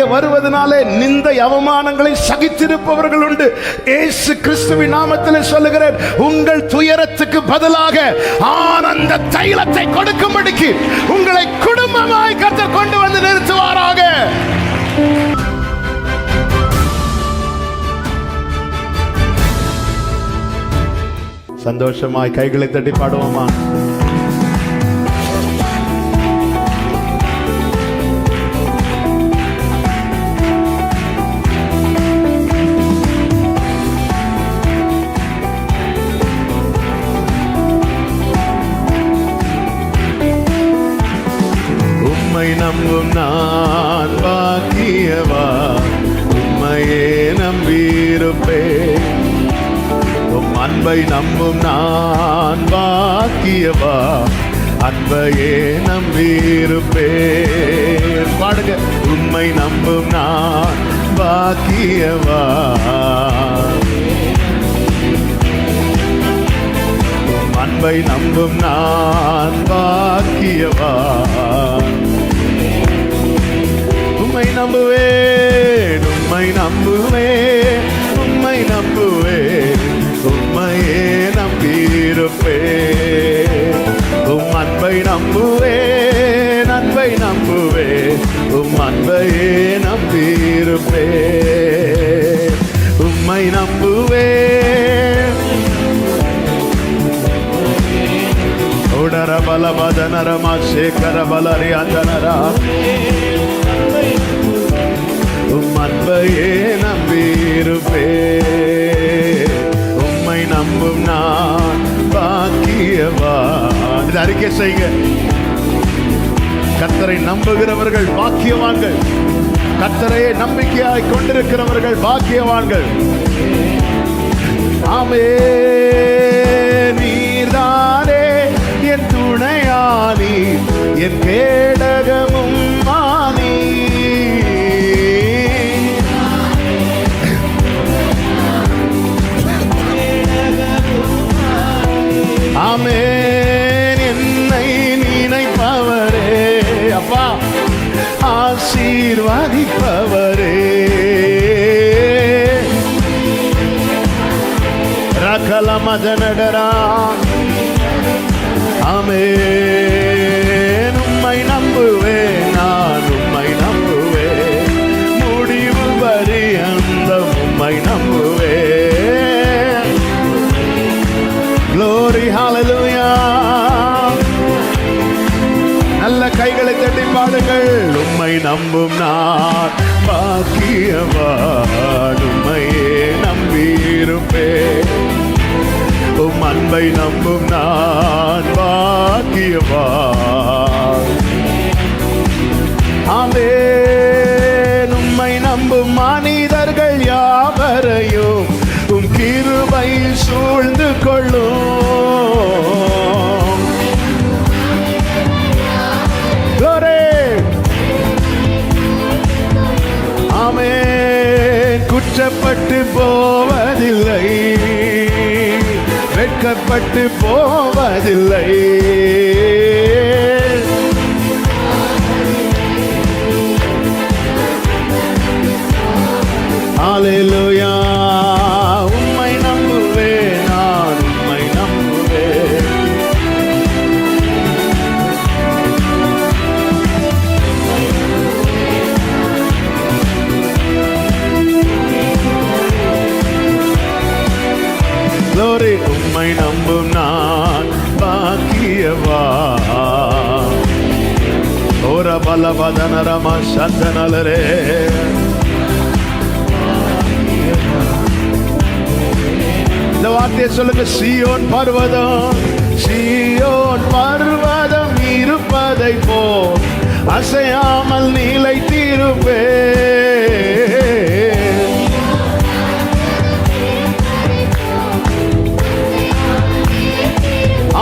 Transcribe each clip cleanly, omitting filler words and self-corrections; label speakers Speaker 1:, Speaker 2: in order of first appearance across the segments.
Speaker 1: ஆராதிக்க வருவதனாலே நிந்தை அவமானங்களை சகித்திருப்பவர்கள் உண்டு. இயேசு கிறிஸ்துவின் நாமத்தில் சொல்லுகிறேன், உங்கள் துயரத்துக்கு பதிலாக ஆனந்த தைலத்தை கொடுக்கும்படிக்கு உங்களை குடும்பமாய் கர்த்தர் கொண்டு வந்து நிறுத்துவாராக. சந்தோஷமாய் கைகளை தட்டி பாடுவோமா? உம்மை நம்பும் நான் பாக்கியவா, உம்மையே நம்பியிருப்பேன். உம் அன்பை நம்பும் நான் பாக்கியவா, அன்பையே நம்பியிருப்பேன். பாடுங்க. உம்மை நம்பும் நான் பாக்கியவா, உம் அன்பை நம்பும் நான் பாக்கியவா. உம்மை நம்புவேன், உம்மை நம்புவேன், உம்மை நம்புவேன், உம்மையே நம்பியிருப்பேன். உம் அன்பை நம்புவேன், அன்பை நம்புவேன், உம் அன்பையே நம்பியிருப்பேன். உம்மை நம்புவேன். உடர பல பதனரமா சேகர பலரி அந்தனரா, உம் அன்பையே நம்பியிருப்பேன். உம்மை நம்பும் நான் பாக்கியவா. இது அறிக்கை செய்க. கர்த்தரை நம்புகிறவர்கள் பாக்கியவான்கள். கர்த்தரையே நம்பிக்கையாய் கொண்டிருக்கிறவர்கள் பாக்கியவான்கள். ஆமென். நீர்தானே என் துணையானி, என் கேடகமும் மானி. ஆமென். என்னை நினைப்பவரே, அப்பா ஆசீர்வதிப்பவரே, ரகல மதனடரா. ஆமென். உம்மை நம்புவேன், நான் உம்மை நம்புவேன், முடிவு பரியந்தம் உம்மை நம்புவேன். Glory, hallelujah. நல்ல கைகளை தட்டி பாடுங்கள். உம்மை நம்பும் நான் பாக்கியவான், உம்மையே நம்பியிருப்பேன். உம் அன்பை நம்பும் நான் பாக்கியவான். ஆமென். உம்மை நம்பும் மனிதர்கள் யாவரையும் உம் கிருபை சூழ்ந்து கொள்ளும். ஆமென். குற்றப்பட்டு போவதில்லை, வெட்கப்பட்டு போவதில்லை. ஹல்லேலூயா. உம்மை நம்புவேன், நான் உம்மை நம்புவேன். Glory. உம்மை நம்பும் நான் பாக்கியவான். ஓர பல பதனரமா சந்தனலரே. இந்த வார்த்தையை சொல்லுங்க. சீயோன் பர்வதம், சீயோன் பர்வதம் இருப்பதை போல் அசையாமல் நிலைத்திருப்பேன்.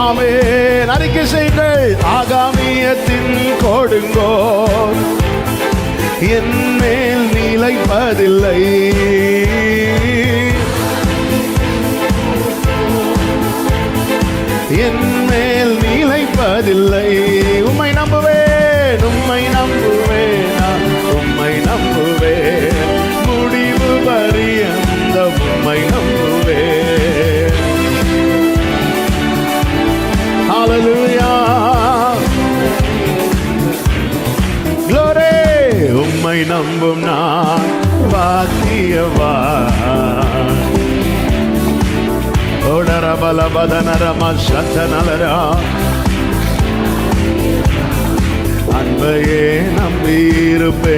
Speaker 1: ஆமென். அறிக்கை செய்யுங்கள். ஆகாமியத்தின் கொடுங்கோல் என் மேல் நிலைப்பதில்லை. என் மேல் நிலைப்பதில்லை. உம்மை நம்புவேன், உம்மை நம்புவேன், உம்மை நம்புவேன். உம்மை நம்பும் நான் பாக்கியவான். அன்பையே நம்பியிருப்பேன்,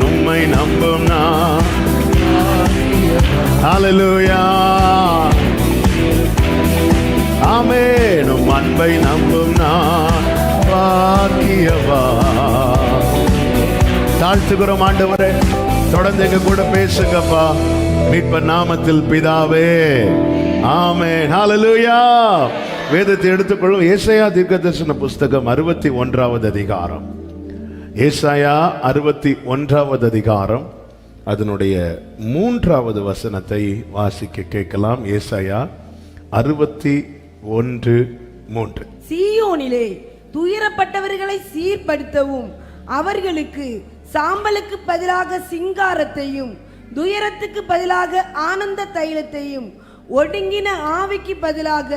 Speaker 1: உம்மை நம்பும் நான். ஹல்லேலூயா, ஆமென். உம் அன்பை நம்பும் நான் பாக்கியவான். தாழ்த்துகிறோம் ஆண்டவரே, தொடர்ந்து எங்க கூட பேசுங்கப்பா. மீட்பர் நாமத்தில் பிதாவே, ஆமென். ஹல்லேலூயா. வேதத்தை எடுத்துக்கொள்ளும். ஏசாயா தீர்க்கதரிசன புஸ்தகம் 61வது அதிகாரம். ஏசாயா 61வது அதிகாரம், அதனுடைய 3வது வசனத்தை வாசிக்க கேட்கலாம். ஏசாயா 61:3.
Speaker 2: சீயோனிலே துயரப்பட்டவர்களை சீர்படுத்தவும், அவர்களுக்கு சாம்பலுக்கு பதிலாக சிங்காரத்தையும், துயரத்துக்கு பதிலாக ஆனந்த தைலத்தையும், ஒடுங்கின ஆவிக்கு பதிலாக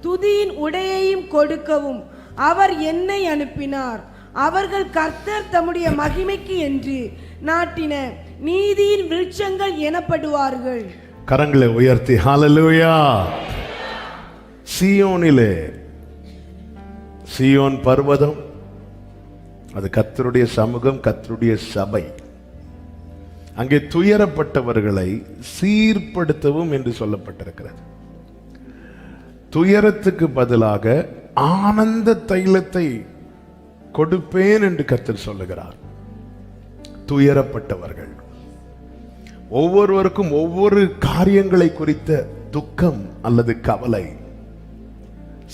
Speaker 2: துதியின் உடையையும் கொடுக்கவும் அவர் என்னை அனுப்பினார். அவர்கள் கர்த்தர் தம்முடைய மகிமைக்கு என்று நாட்டின நீதியின் விருட்சங்கள் எனப்படுவார்கள்.
Speaker 1: கரங்களை உயர்த்தி ஹல்லேலூயா. சீயோனிலே, சீயோன் பர்வதம், அது கர்த்தருடைய சமூகம், கர்த்தருடைய சபை. அங்கே துயரப்பட்டவர்களை சீர்படுத்தவும் என்று சொல்லப்பட்டிருக்கிறது. துயரத்துக்கு பதிலாக ஆனந்த தைலத்தை கொடுப்பேன் என்று கர்த்தர் சொல்லுகிறார். துயரப்பட்டவர்கள், ஒவ்வொருவருக்கும் ஒவ்வொரு காரியங்களை குறித்த துக்கம் அல்லது கவலை.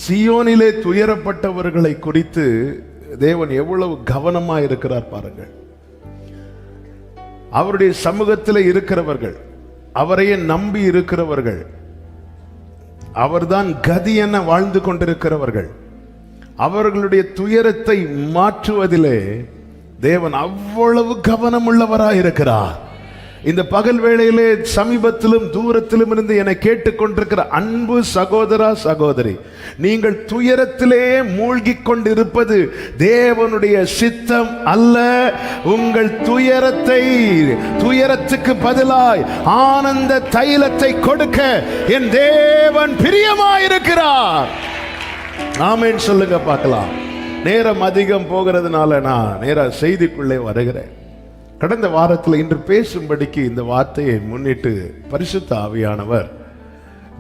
Speaker 1: சீயோனிலே துயரப்பட்டவர்களை குறித்து தேவன் எவ்வளவு கவனமா இருக்கிறார் பாருங்கள். அவருடைய சமூகத்தில் இருக்கிறவர்கள், அவரையே நம்பி இருக்கிறவர்கள், அவர்தான் கதி என வாழ்ந்து கொண்டிருக்கிறவர்கள், அவர்களுடைய துயரத்தை மாற்றுவதிலே தேவன் அவ்வளவு கவனம் உள்ளவராயிருக்கிறார். இந்த பகல் வேளையிலே சமீபத்திலும் தூரத்திலும் இருந்து என்னை கேட்டுக்கொண்டிருக்கிற அன்பு சகோதரா சகோதரி, நீங்கள் துயரத்திலே மூழ்கி கொண்டிருப்பது தேவனுடைய சித்தம் அல்ல. உங்கள் துயரத்துக்கு பதிலாய் ஆனந்த தைலத்தை கொடுக்க என் தேவன் பிரியமாயிருக்கிறார். ஆமென் சொல்லுங்க பார்க்கலாம். நேரம் அதிகம் போகிறதுனால நான் நேரா செய்திக்குள்ளே வருகிறேன். கடந்த வாரத்தில் இன்று பேசும்படிக்கு இந்த வார்த்தையை முன்னிட்டு பரிசுத்த ஆவியானவர்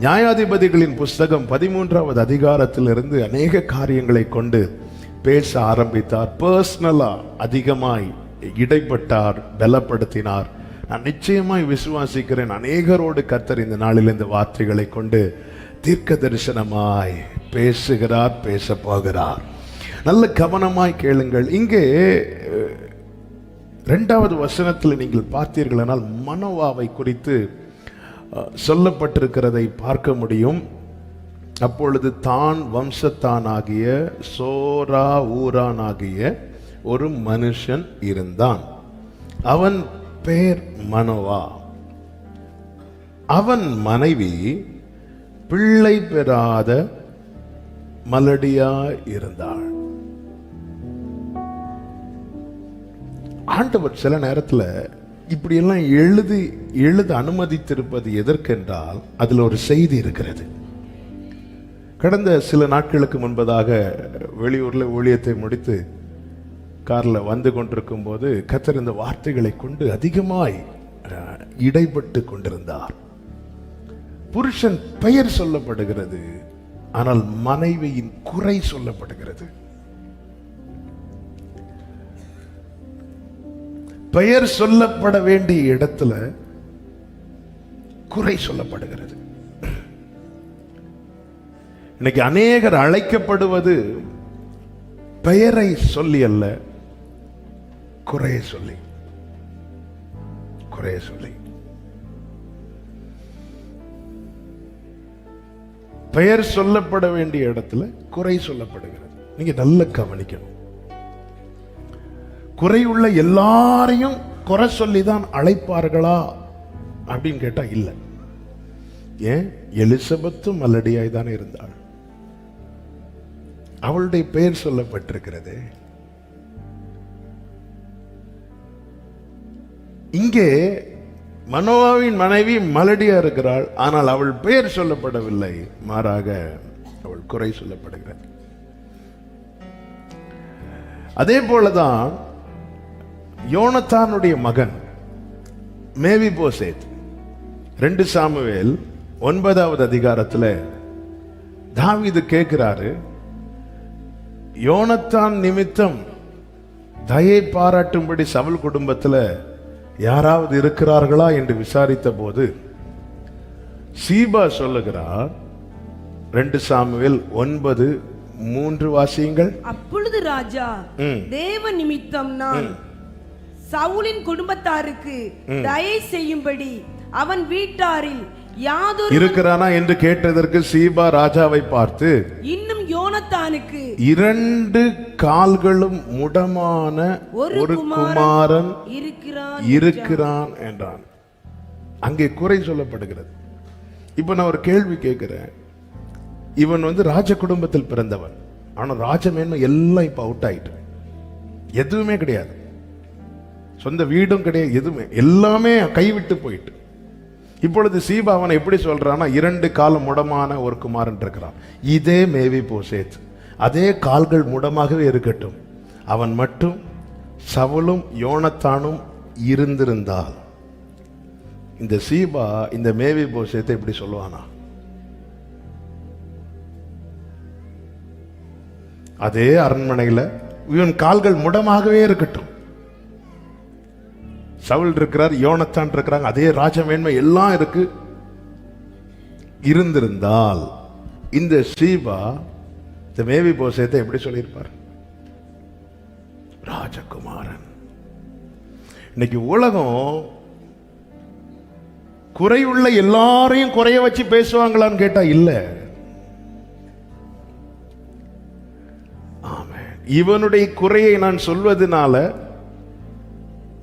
Speaker 1: நியாயாதிபதிகளின் புஸ்தகம் 13வது அதிகாரத்திலிருந்து அநேக காரியங்களை கொண்டு பேச ஆரம்பித்தார். பர்சனலா அதிகமாய் இடைப்பட்டார், பலப்படுத்தினார். நான் நிச்சயமாய் விசுவாசிக்கிறேன், அநேகரோடு கர்த்தர் இந்த நாளில் இந்த வார்த்தைகளை கொண்டு தீர்க்க தரிசனமாய் பேசுகிறார், பேச போகிறார். நல்ல கவனமாய் கேளுங்கள். இங்கே 2வது வசனத்தில் நீங்கள் பார்த்தீர்களானால் மனோவாவை குறித்து சொல்லப்பட்டிருக்கிறதை பார்க்க முடியும். அப்பொழுது தான் வம்சத்தானாகிய சோரா ஊரானாகிய ஒரு மனுஷன் இருந்தான். அவன் பேர் மனோவா. அவன் மனைவி பிள்ளை பெறாத மலடியாய் இருந்தாள். ஆண்டவர் சில நேரத்தில் இப்படியெல்லாம் எழுத அனுமதித்திருப்பது எதற்கென்றால் அதில் ஒரு செய்தி இருக்கிறது. கடந்த சில நாட்களுக்கு முன்பதாக வெளியூரில் ஊழியத்தை முடித்து காரில் வந்து கொண்டிருக்கும் போது கர்த்தர் இந்த வார்த்தைகளை கொண்டு அதிகமாய் இடைப்பட்டு கொண்டிருந்தார். புருஷன் பெயர் சொல்லப்படுகிறது, ஆனால் மனைவியின் குறை சொல்லப்படுகிறது. பெயர் சொல்லப்பட வேண்டிய இடத்துல குறை சொல்லப்படுகிறது. இன்னைக்கு அநேகர் அழைக்கப்படுவது பெயரை சொல்லி அல்ல, குறைய சொல்லி. பெயர் சொல்லப்பட வேண்டிய இடத்துல குறை சொல்லப்படுகிறது. நீங்க நல்ல கவனிக்கணும். குறையுள்ள எல்லாரையும் குறை சொல்லிதான் அழைப்பார்களா அப்படின்னு கேட்டா இல்ல. ஏன்? எலிசபெத்தும் மலடியாய் தானே இருந்தாள். அவளுடைய பெயர் சொல்லப்பட்டிருக்கிறது. இங்கே மனோவாவின் மனைவி மலடியா இருக்கிறாள், ஆனால் அவள் பெயர் சொல்லப்படவில்லை, மாறாக அவள் குறை சொல்லப்படுகிறாள். அதே போலதான் யோனத்தானுடைய மகன் மேவிபோசேத் 2 சாமுவேல் 9வது அதிகாரத்தில் தாவீது கேட்கிறாரு, யோனத்தான் நிமித்தம் தயை பாராட்டும்படி சவுல் குடும்பத்தில் யாராவது இருக்கிறார்களா என்று விசாரித்த போது சீபா சொல்லுகிறார். 2 சாமுவேல் 9:3 வாசியுங்கள்.
Speaker 2: அப்பொழுது ராஜா, தேவ நிமித்தம் நான் சவுலின் குடும்பத்தாருக்கு தயை செய்யும்படி அவன் வீட்டாரில் யாதொரு
Speaker 1: இருக்கிறானா என்று கேட்டதற்கு சீபா ராஜாவை பார்த்து, இன்னும்
Speaker 2: யோனத்தானுக்கு
Speaker 1: 2 கால்களும் முடமான ஒரு குமாரன் இருக்கிறான் என்றான். அங்கே குறை சொல்லப்படுகிறது. இப்ப நான் ஒரு கேள்வி கேட்கிறேன். இவன் ராஜ குடும்பத்தில் பிறந்தவன், ஆனா ராஜமேன்மை எல்லாம் இப்ப அவுட் ஆயிட்டு, எதுவுமே கிடையாது, சொந்த வீடும் கிடையாது, எதுவுமே எல்லாமே கைவிட்டு போயிட்டு. இப்பொழுது சீபா அவனை எப்படி சொல்றான்னா, 2 காலம் முடமான ஒரு குமாரன் இருக்கிறான். இதே மேவிபோசேத் அதே கால்கள் முடமாகவே இருக்கட்டும், அவன் மட்டும் சவுலும் யோனத்தானும் இருந்திருந்தால் இந்த சீபா இந்த மேவிபோசேத்தை எப்படி சொல்லுவானா? அதே அரண்மனையில் இவன் கால்கள் முடமாகவே இருக்கட்டும், சவுல் இருக்கிறார், யோனத்தான் இருக்கிறாங்க, அதே ராஜமேன்மை எல்லாம் இருக்கு, இருந்திருந்தால் இந்த சீபா இந்த மேவிபோசேத்தை எப்படி சொல்லியிருப்பார்? ராஜகுமாரன். இன்னைக்கு உலகம் குறையுள்ள எல்லாரையும் குறைய வச்சு பேசுவாங்களான்னு கேட்டா இல்ல. இவனுடைய குறையை நான் சொல்வதனால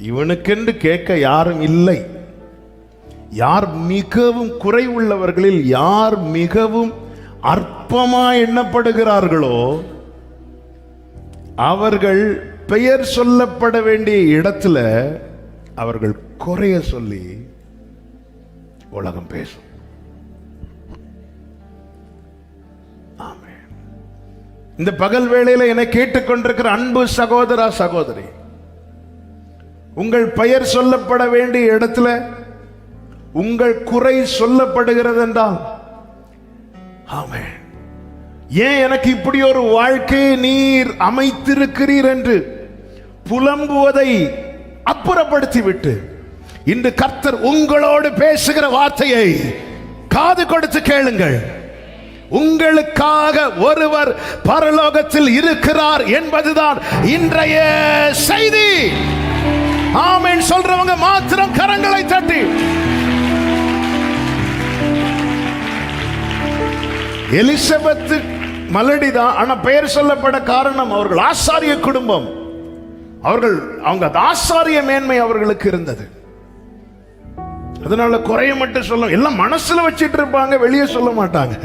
Speaker 1: இவனுக்கென்று கேட்க யாரும் இல்லை. யார் மிகவும் குறை உள்ளவர்களில் யார் மிகவும் அற்பமா எண்ணப்படுகிறார்களோ அவர்கள் பெயர் சொல்லப்பட வேண்டிய இடத்துல அவர்கள் குறைய சொல்லி உலகம் பேசும். இந்த பகல் வேளையில என்னை கேட்டுக்கொண்டிருக்கிற அன்பு சகோதரா சகோதரி, உங்கள் பெயர் சொல்லப்பட வேண்டிய இடத்துல உங்கள் குறை சொல்லப்படுகிறது என்றால், ஆமென், ஏன் எனக்கு இப்படி ஒரு வாழ்க்கையை நீர் அமைத்திருக்கிறீர் என்று புலம்புவதை அப்புறப்படுத்திவிட்டு இன்று கர்த்தர் உங்களோடு பேசுகிற வார்த்தையை காது கொடுத்து கேளுங்கள். உங்களுக்காக ஒருவர் பரலோகத்தில் இருக்கிறார் என்பதுதான் இன்றைய செய்தி. ஆமென் சொல்றவங்க மாத்திரம் கரங்களை தட்டி. எலிசபெத் மலடிதான், ஆனா பெயர் சொல்லப்பட காரணம் அவர்கள் ஆசாரிய குடும்பம். அவங்க ஆசாரிய மேன்மை அவர்களுக்கு இருந்தது. அதனால குறைய மட்டும் சொல்ல, எல்லாம் மனசுல வச்சிட்டு இருப்பாங்க, வெளியே சொல்ல மாட்டாங்க.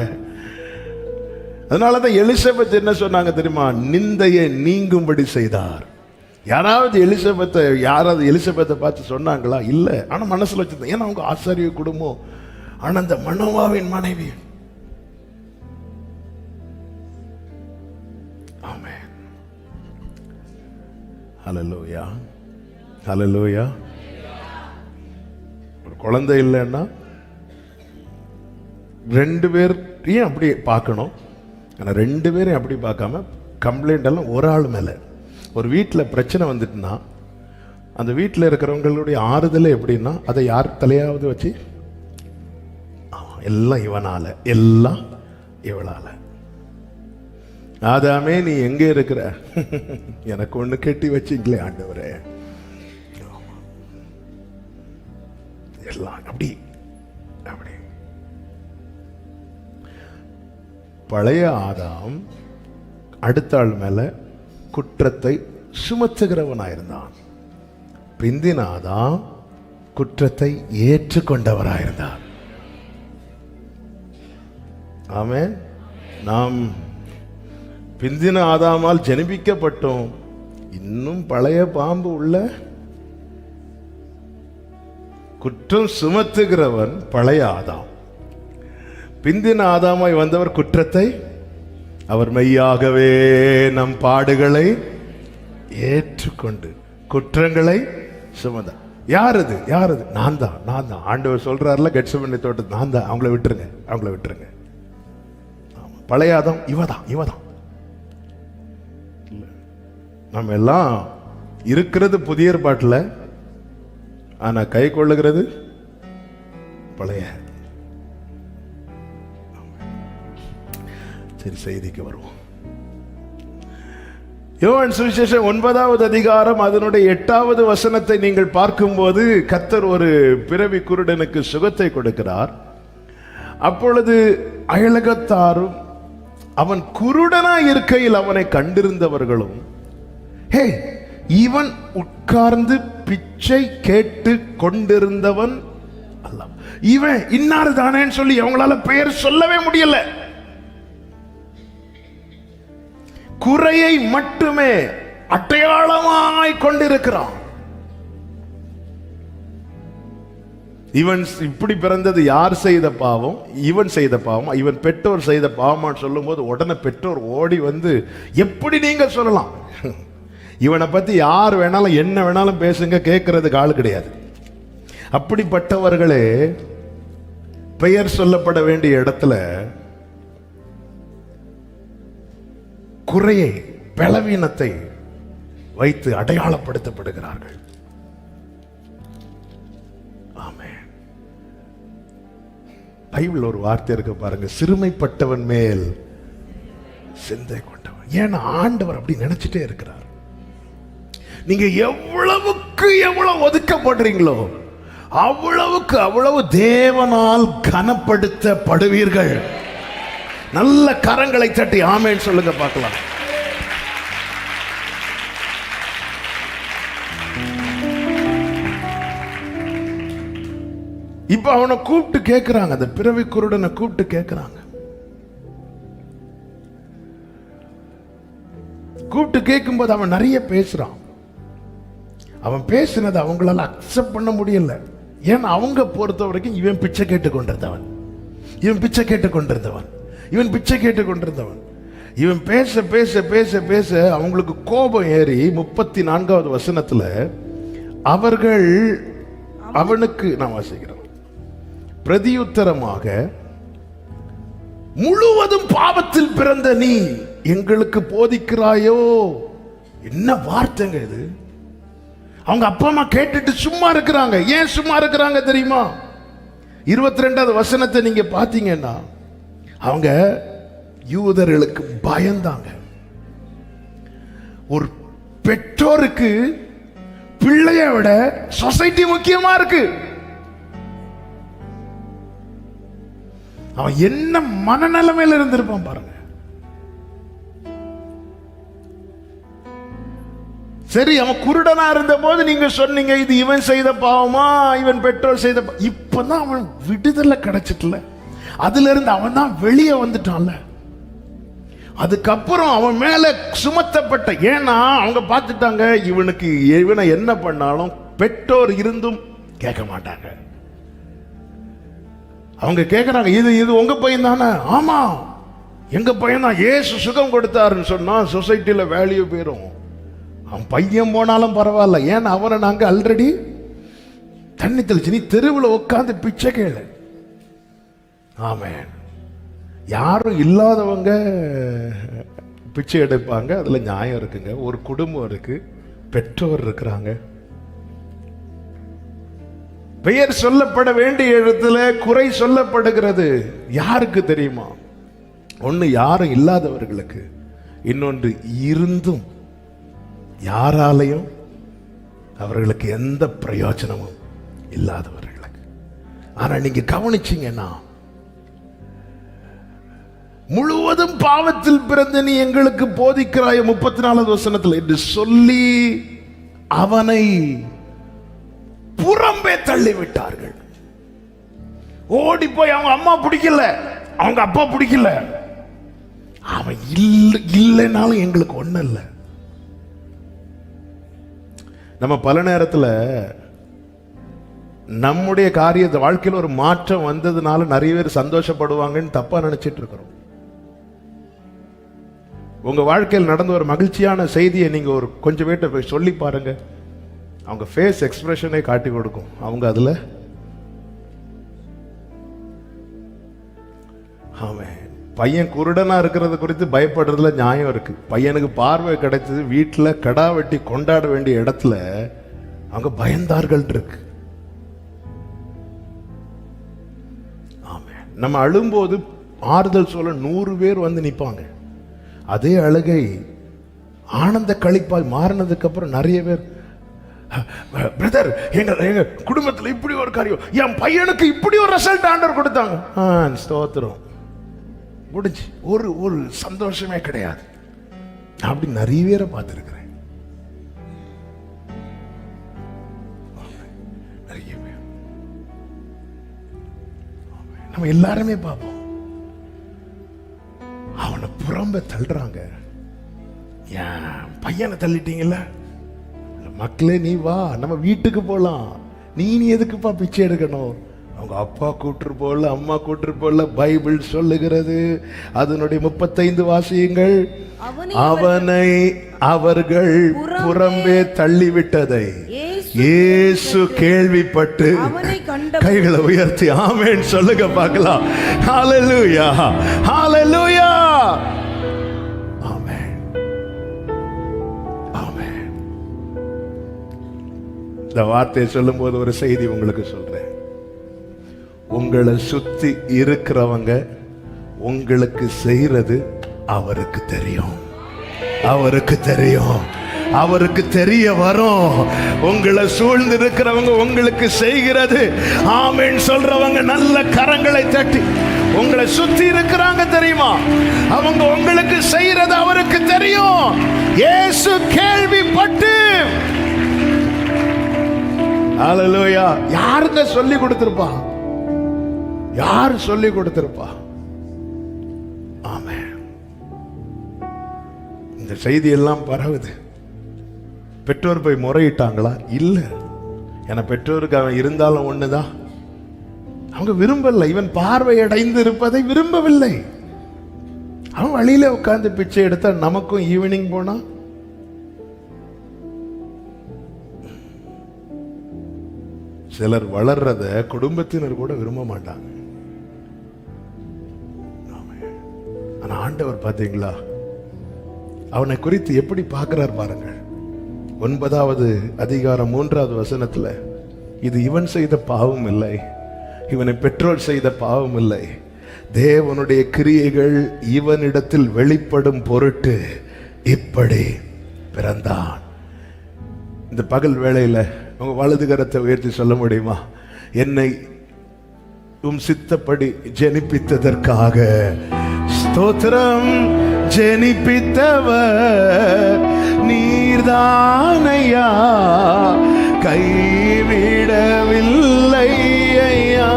Speaker 1: அதனாலதான் எலிசபெத் என்ன சொன்னாங்க தெரியுமா? நிந்தையை நீங்கும்படி செய்தார். யாராவது எலிசபெத்தை பார்த்து சொன்னாங்களா? இல்ல. ஆனா மனசுல வச்சிருந்தாங்க. ஏன்னா அவங்க ஆசாரிய குடும்பம். ஆனா அந்த மனோவாவின் மனைவி, ஆமென், ஹல்லேலூயா, ஹல்லேலூயா. ஒரு குழந்தை இல்லைன்னா 2 பேரையும் அப்படி பார்க்கணும். ஆனால் 2 பேரையும் அப்படி பார்க்காம கம்ப்ளைண்ட் எல்லாம் ஒரு ஆள் மேலே. ஒரு வீட்டில் பிரச்சனை வந்துட்டுனா அந்த வீட்டில் இருக்கிறவங்களுடைய ஆறுதல் எப்படின்னா, அதை யார் தலையாவது வச்சு, எல்லாம் இவனால, எல்லாம் இவளால. ஆதாமே நீ எங்க இருக்கிற? எனக்கு ஒண்ணு கட்டி வச்சிங்களே ஆண்டவரே. எல்லாம் அப்படி அப்படி. பழைய ஆதாம் அடுத்த ஆள் மேல குற்றத்தை சுமத்துகிறவனாயிருந்தான். பிந்தின ஆதாம் குற்றத்தை ஏற்றுக்கொண்டவராயிருந்தார். ஆமென். நாம் பிந்தின ஆதாமால் ஜெனிப்பிக்கப்பட்டோம். இன்னும் பழைய பாம்பு உள்ள குற்றம் சுமத்துகிறவன் பழைய ஆதாம். பிந்தின ஆதாமாய் வந்தவர் குற்றத்தை, அவர் மெய்யாகவே நம் பாடுகளை ஏற்றுக்கொண்டு குற்றங்களை சுமந்தார். யாரது? நான் தான். ஆண்டவர் சொல்றாருல கெத்செமனே தோட்டத்தில், நான் தான். அவங்கள விட்டுருங்க. பழைய ஆதாம் இவதான். நம்ம எல்லாம் இருக்கிறது புதிய ஏற்பாட்டில், ஆனா கை கொள்ளுகிறது பழைய. சரி, செய்திக்கு வருவோம். யோவான் சுவிசேஷம் 9வது அதிகாரம் அதனுடைய 8வது வசனத்தை நீங்கள் பார்க்கும்போது, கர்த்தர் ஒரு பிறவி குருடனுக்கு சுகத்தை கொடுக்கிறார். அப்பொழுது அயலகத்தாரும் அவன் குருடனாய் இருக்கையில் அவனை கண்டிருந்தவர்களும், ஹே, இவன் உட்கார்ந்து பிச்சை கேட்டு கொண்டிருந்தவன் அல்ல, இவன் இன்னாரு தானேன்னு சொல்லி அவங்களால பெயர் சொல்லவே முடியல. குறையை மட்டுமே அடையாளமாய் கொண்டிருக்கிறான். இவன் இப்படி பிறந்தது யார் செய்த பாவம்? இவன் செய்த பாவம். இவன் பெற்றோர் செய்த பாவமான்னு சொல்லும் போது உடனே பெற்றோர் ஓடி வந்து, எப்படி நீங்க சொல்லலாம்? இவனை பத்தி யார் வேணாலும் என்ன வேணாலும் பேசுங்க, கேட்கறதுக்கு ஆள் கிடையாது. அப்படிப்பட்டவர்களே பெயர் சொல்லப்பட வேண்டிய இடத்துல குறையை, பலவீனத்தை வைத்து அடையாளப்படுத்தப்படுகிறார்கள். ஆமென். பைபிள் ஒரு வார்த்தை இருக்கு பாருங்க, சிறுமைப்பட்டவன் மேல் சிந்தை கொண்டவன். ஏன்னா ஆண்டவர் அப்படி நினைச்சிட்டே இருக்கிறார். நீங்க எவ்வளவுக்கு எவ்வளவு ஒதுக்கப்படுறீங்களோ அவ்வளவுக்கு அவ்வளவு தேவனால் கனப்படுத்தப்படுவீர்கள். நல்ல கரங்களை தட்டி ஆமென் சொல்லுங்க பார்க்கலாம். இப்ப அவனை கூப்பிட்டு கேட்கிறாங்க, அந்த பிறவி குருடனை கூப்பிட்டு கேட்கிறாங்க. கூப்பிட்டு கேட்கும்போது அவன் நிறைய பேசுறான். அவன் பேசினதை அவங்களால அக்செப்ட் பண்ண முடியல. ஏன்னா அவங்க பொறுத்த வரைக்கும் இவன் பிச்சை கேட்டு கொண்டிருந்தவன். இவன் பேச பேச பேச பேச அவங்களுக்கு கோபம் ஏறி 34வது வசனத்துல அவர்கள் அவனுக்கு, நான் வாசிக்கிறேன், பிரதியுத்தரமாக, முழுவதும் பாவத்தில் பிறந்த நீ எங்களுக்கு போதிக்கிறாயோ. என்ன வார்த்தைங்க இது! அவங்க அப்பா அம்மா கேட்டுட்டு சும்மா இருக்கிறாங்க. ஏன் சும்மா இருக்கிறாங்க தெரியுமா? 22வது வசனத்தை நீங்க பாத்தீங்கன்னா, அவங்க யூதர்களுக்கு பயந்தாங்க. ஒரு பெற்றோருக்கு பிள்ளைய விட சொசைட்டி முக்கியமா இருக்கு. அவன் என்ன மனநிலைமையில இருந்திருப்பான் பாருங்க. சரி, அவன் குருடனா இருந்த போது நீங்க சொன்னீங்க இது இவன் செய்த பாவமா, இவன் பெற்றோர் செய்த. இப்பதான் அவன் விடுதலை கிடைச்சிட்டுல, அதுல இருந்து அவன் தான் வெளியே வந்துட்டான்ல. அதுக்கப்புறம் அவன் மேல சுமத்தப்பட்ட, ஏன்னா அவங்க பார்த்துட்டாங்க இவனை என்ன பண்ணாலும் பெற்றோர் இருந்தும் கேட்க மாட்டாங்க. அவங்க கேட்கறாங்க, இது உங்க பையன் தானே? ஆமா, எங்க பையன் தான். ஏசு சுகம் கொடுத்தாருன்னு சொன்னா சொசைட்டில வேல்யூ போயிரும். அவன் பையன் போனாலும் பரவாயில்ல, ஏன்னா அவனை நாங்க ஆல்ரெடி தண்ணி தெளிச்சு, நீ தெருவில் உட்காந்து பிச்சை கேளு. ஆமென். யாரும் இல்லாதவங்க பிச்சை எடுப்பாங்க, அதுல நியாயம் இருக்குங்க. ஒரு குடும்பம் இருக்கு, பெற்றோர் இருக்கிறாங்க. பெயர் சொல்லப்பட வேண்டிய இடத்துல குறை சொல்லப்படுகிறது. யாருக்கு தெரியுமா? ஒண்ணு யாரும் இல்லாதவர்களுக்கு, இன்னொன்று இருந்தும் யாராலையும் அவர்களுக்கு எந்த பிரயோஜனமும் இல்லாதவர்களுக்கு. ஆனா நீங்க கவனிச்சீங்கன்னா, முழுவதும் பாவத்தில் பிறந்த நீ எங்களுக்கு போதிக்கிறாய் 34வது வசனத்தில் என்று சொல்லி அவனை புறம்பே தள்ளிவிட்டார்கள். ஓடி போய் அவங்க அம்மா பிடிக்கல, அவங்க அப்பா பிடிக்கல, அவன் இல்லைனாலும் எங்களுக்கு ஒண்ணு இல்லை. நம்ம பல நேரத்தில் நம்முடைய காரியத்தை வாழ்க்கையில் ஒரு மாற்றம் வந்ததுனால நிறைய பேர் சந்தோஷப்படுவாங்கன்னு தப்பா நினைச்சிட்டு இருக்கிறோம். உங்க வாழ்க்கையில் நடந்த ஒரு மகிழ்ச்சியான செய்தியை நீங்க ஒரு கொஞ்சம் பேர்ட்ட போய் சொல்லி பாருங்க, அவங்க ஃபேஸ் எக்ஸ்பிரஷனை காட்டி கொடுக்கும். அவங்க அதுல ஆமென். பையன் குருடனா இருக்கிறது குறித்து பயப்படுறதுல நியாயம் இருக்கு. பையனுக்கு பார்வை கிடைச்சது, வீட்டுல கடா வெட்டி கொண்டாட வேண்டிய இடத்துல அவங்க பயந்தார்கள் இருக்கு. ஆமென். நம்ம அழும்போது ஆறுதல் சொல்ல 100 பேர் வந்து நிப்பாங்க. அதே அழுகை ஆனந்த கழிப்பாய் மாறினதுக்கு அப்புறம் நிறைய பேர், பிரதர் எங்க குடும்பத்தில் இப்படி ஒரு காரியம், என் பையனுக்கு இப்படி ஒரு ரிசல்ட் ஆண்டவர் கொடுத்தாங்க, ஸ்தோத்திரம், முடிஞ்சு. ஒரு சந்தோஷமே கிடையாது. அப்படி நிறைய பேரை பார்த்திருக்கிறேன். நிறைய பேர் நம்ம எல்லாருமே பார்ப்போம். அவனை புறம்ப தள்ளுறாங்க. என் பையனை தள்ளிட்டீங்கல்ல, மக்களே நீ வா, நம்ம வீட்டுக்கு போலாம், நீ எதுக்குப்பா பிச்சை எடுக்கணும்? அவங்க அப்பா கூட்டு போல, அம்மா கூட்டு போல. பைபிள் சொல்லுகிறது, அதனுடைய 35 வாசியங்கள், அவனை அவர்கள் புறம்பே தள்ளிவிட்டதை இயேசு கேள்விப்பட்டு கைகளை உயர்த்தி ஆமென் சொல்லுங்க பார்க்கலாம். ஹalleluya, ஹalleluya, ஆமென், ஆமென். இந்த வார்த்தையை சொல்லும் போது ஒரு செய்தி உங்களுக்கு சொல்றேன். உங்களை சுத்தி இருக்கிறவங்க உங்களுக்கு செய்யறது அவருக்கு தெரியும், அவருக்கு தெரியும், அவருக்கு தெரிய வரும். உங்களை சூழ்ந்து இருக்கிறவங்க உங்களுக்கு செய்கிறது ஆமென் சொல்றவங்க நல்ல கரங்களை தட்டி உங்களை சுத்தி இருக்கிறாங்க தெரியுமா? அவங்க உங்களுக்கு செய்யறது அவருக்கு தெரியும். இயேசு கேள்விப்பட்டு, ஹalleluya, யாருங்க சொல்லி கொடுத்திருப்பா? யாரு சொல்லி கொடுத்திருப்பா? ஆமென். இந்த செய்தி எல்லாம் பரவுது. பெற்றோர் போய் முறையிட்டாங்களா? இல்ல. என பெற்றோருக்கு அவன் இருந்தாலும் ஒண்ணுதான், அவங்க விரும்பல. இவன் பார்வை அடைந்து இருப்பதை விரும்பவில்லை. அவன் வழியில உட்கார்ந்து பிச்சை எடுத்தா நமக்கும் ஈவினிங் போனா சிலர் வளர்றத குடும்பத்தினர் கூட விரும்ப மாட்டாங்க. ஆனா ஆண்டவர் பாத்தீங்களா, அவனை குறித்து எப்படி பார்க்கிறார் பாருங்கள். 9வது அதிகாரம் 3வது வசனத்துல, இது இவன் செய்த பாவம் இல்லை, இவனை பெற்றோர் செய்த பாவம் இல்லை, தேவனுடைய கிரியைகள் இவனிடத்தில் வெளிப்படும் பொருட்டு இப்படி பிறந்தான். இந்த பகல் வேளையில உங்க வலது கரத்தை உயர்த்தி சொல்ல முடியுமா? என்னை உம் சித்தப்படி ஜெனிப்பித்ததற்காக ஸ்தோத்திரம். ஜெனிப்பித்தவர் நீர்தானையா, கைவிடவில்லை ஐயா.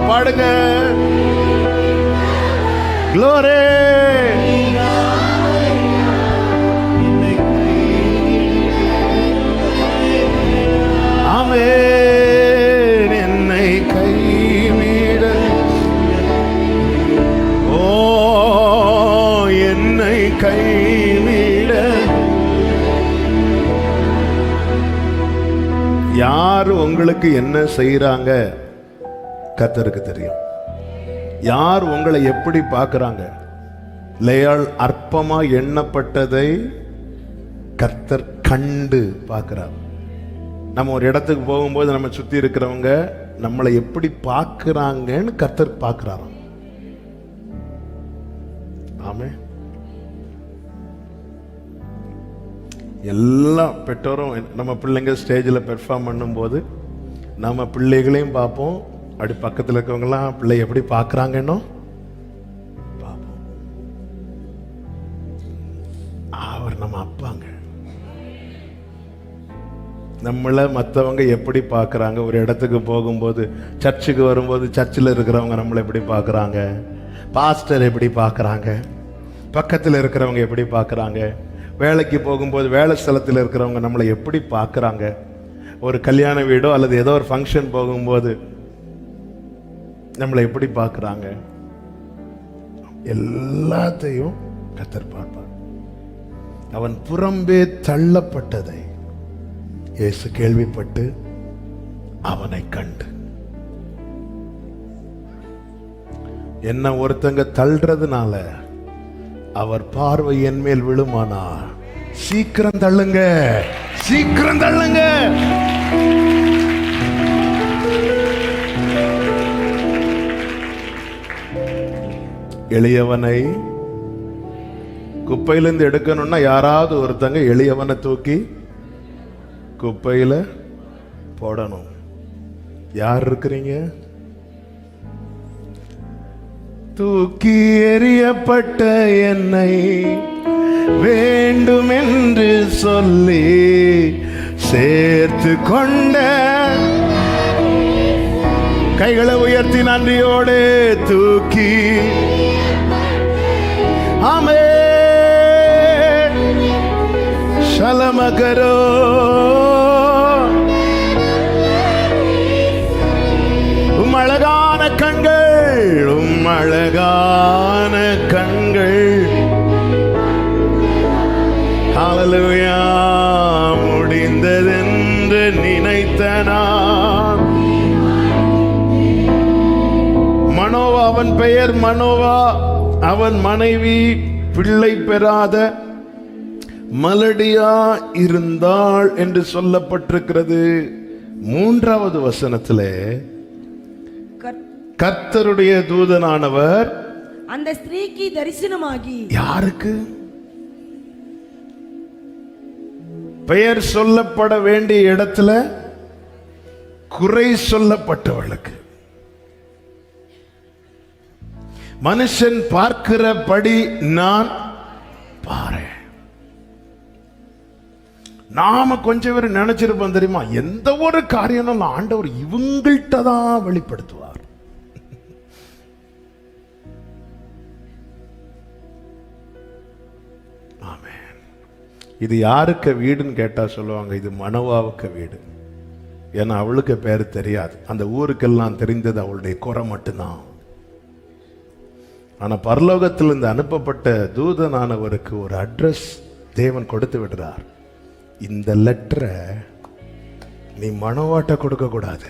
Speaker 1: பாடுங்க, க்ளோரி. ஆமென். என்னை கைவிட, ஓ என்னை கைவிட. யார் உங்களுக்கு என்ன செய்யறாங்க கர்த்தருக்கு தெரியும். யார் உங்களை எப்படி பார்க்கறாங்க, லேயாள் அற்பமா எண்ணப்பட்டதை கர்த்தர் கண்டு பார்க்கிறார். நம்ம ஒரு இடத்துக்கு போகும்போது நம்ம சுத்தி இருக்கிறவங்க நம்மளை எப்படி பார்க்கறாங்கன்னு கர்த்தர் பார்க்கிறாராம். ஆமென். எல்லா பெற்றோரும் நம்ம பிள்ளைங்க ஸ்டேஜில் பெர்ஃபார்ம் பண்ணும்போது நம்ம பிள்ளைகளையும் பார்ப்போம், அப்படி பக்கத்தில் இருக்கவங்களாம் பிள்ளை எப்படி பார்க்குறாங்கன்னோ பார்ப்போம். அவர் நம்ம அப்பாங்க. நம்மளை மற்றவங்க எப்படி பார்க்குறாங்க, ஒரு இடத்துக்கு போகும்போது, சர்ச்சுக்கு வரும்போது சர்ச்சில் இருக்கிறவங்க நம்மளை எப்படி பார்க்குறாங்க, பாஸ்டர் எப்படி பார்க்குறாங்க, பக்கத்தில் இருக்கிறவங்க எப்படி பார்க்குறாங்க, வேலைக்கு போகும்போது வேலை ஸ்தலத்தில் இருக்கிறவங்க நம்மளை எப்படி பார்க்குறாங்க, ஒரு கல்யாண வீடோ அல்லது ஏதோ ஒரு ஃபங்க்ஷன் போகும்போது நம்மளை எப்படி பார்க்குறாங்க? எல்லாத்தையும் கர்த்தர் பார்ப்பார். அவன் புறம்பே தள்ளப்பட்டதை இயேசு கேள்விப்பட்டு அவனை கண்டு, என்ன ஒருத்தங்க தள்ளுறதுனால அவர் பார்வை என் மேல் விழுமானா, சீக்கிரம் தள்ளுங்க, சீக்கிரம் தள்ளுங்க. எளியவனை குப்பையிலிருந்து எடுக்கணும்னா யாராவது ஒருத்தங்க எளியவனை தூக்கி குப்பையில போடணும். யார் இருக்கிறீங்க? தூக்கி எறியப்பட்ட என்னை வேண்டும் என்று சொல்லி சேர்த்து கொண்ட, கைகளை உயர்த்தி நன்றியோடு தூக்கி, ஆமே ஷலமகரோ, அழகான கண்கள், அழகான கண்கள், ஹல்லேலூயா, முடிந்ததென்று நினைத்த நான். மனோவா, அவன் பெயர் மனோவா, அவன் மனைவி பிள்ளை பெறாத மலடியா இருந்தாள் என்று சொல்லப்பட்டிருக்கிறது. 3வது வசனத்திலே கர்த்தருடைய தூதனானவர்
Speaker 2: அந்த ஸ்திரீக்கு தரிசனமாகி, யாருக்கு?
Speaker 1: பெயர் சொல்லப்பட வேண்டிய இடத்துல குறை சொல்லப்பட்டவளுக்கு, மனுஷன் பார்க்கிறபடி நான் பாரு. நாம கொஞ்சம் பேர் நினைச்சிருப்போம் தெரியுமா, எந்த ஒரு காரியம் ஆண்டவர் இவங்கள்ட்ட தான் வெளிப்படுத்துவார். ஆமென். இது யாருக்கு வீடுன்னு கேட்டா சொல்லுவாங்க, இது மனோவாவுக்கு வீடு. ஏன்னா அவளுக்கு பேர் தெரியாது, அந்த ஊருக்கெல்லாம் தெரிந்தது அவளுடைய குறை மட்டும்தான். ஆனா பரலோகத்திலிருந்து அனுப்பப்பட்ட தூதனானவருக்கு ஒரு அட்ரஸ் தேவன் கொடுத்து விடுறார். இந்த லெட்டரை நீ மனோவாட்ட கொடுக்க கூடாது,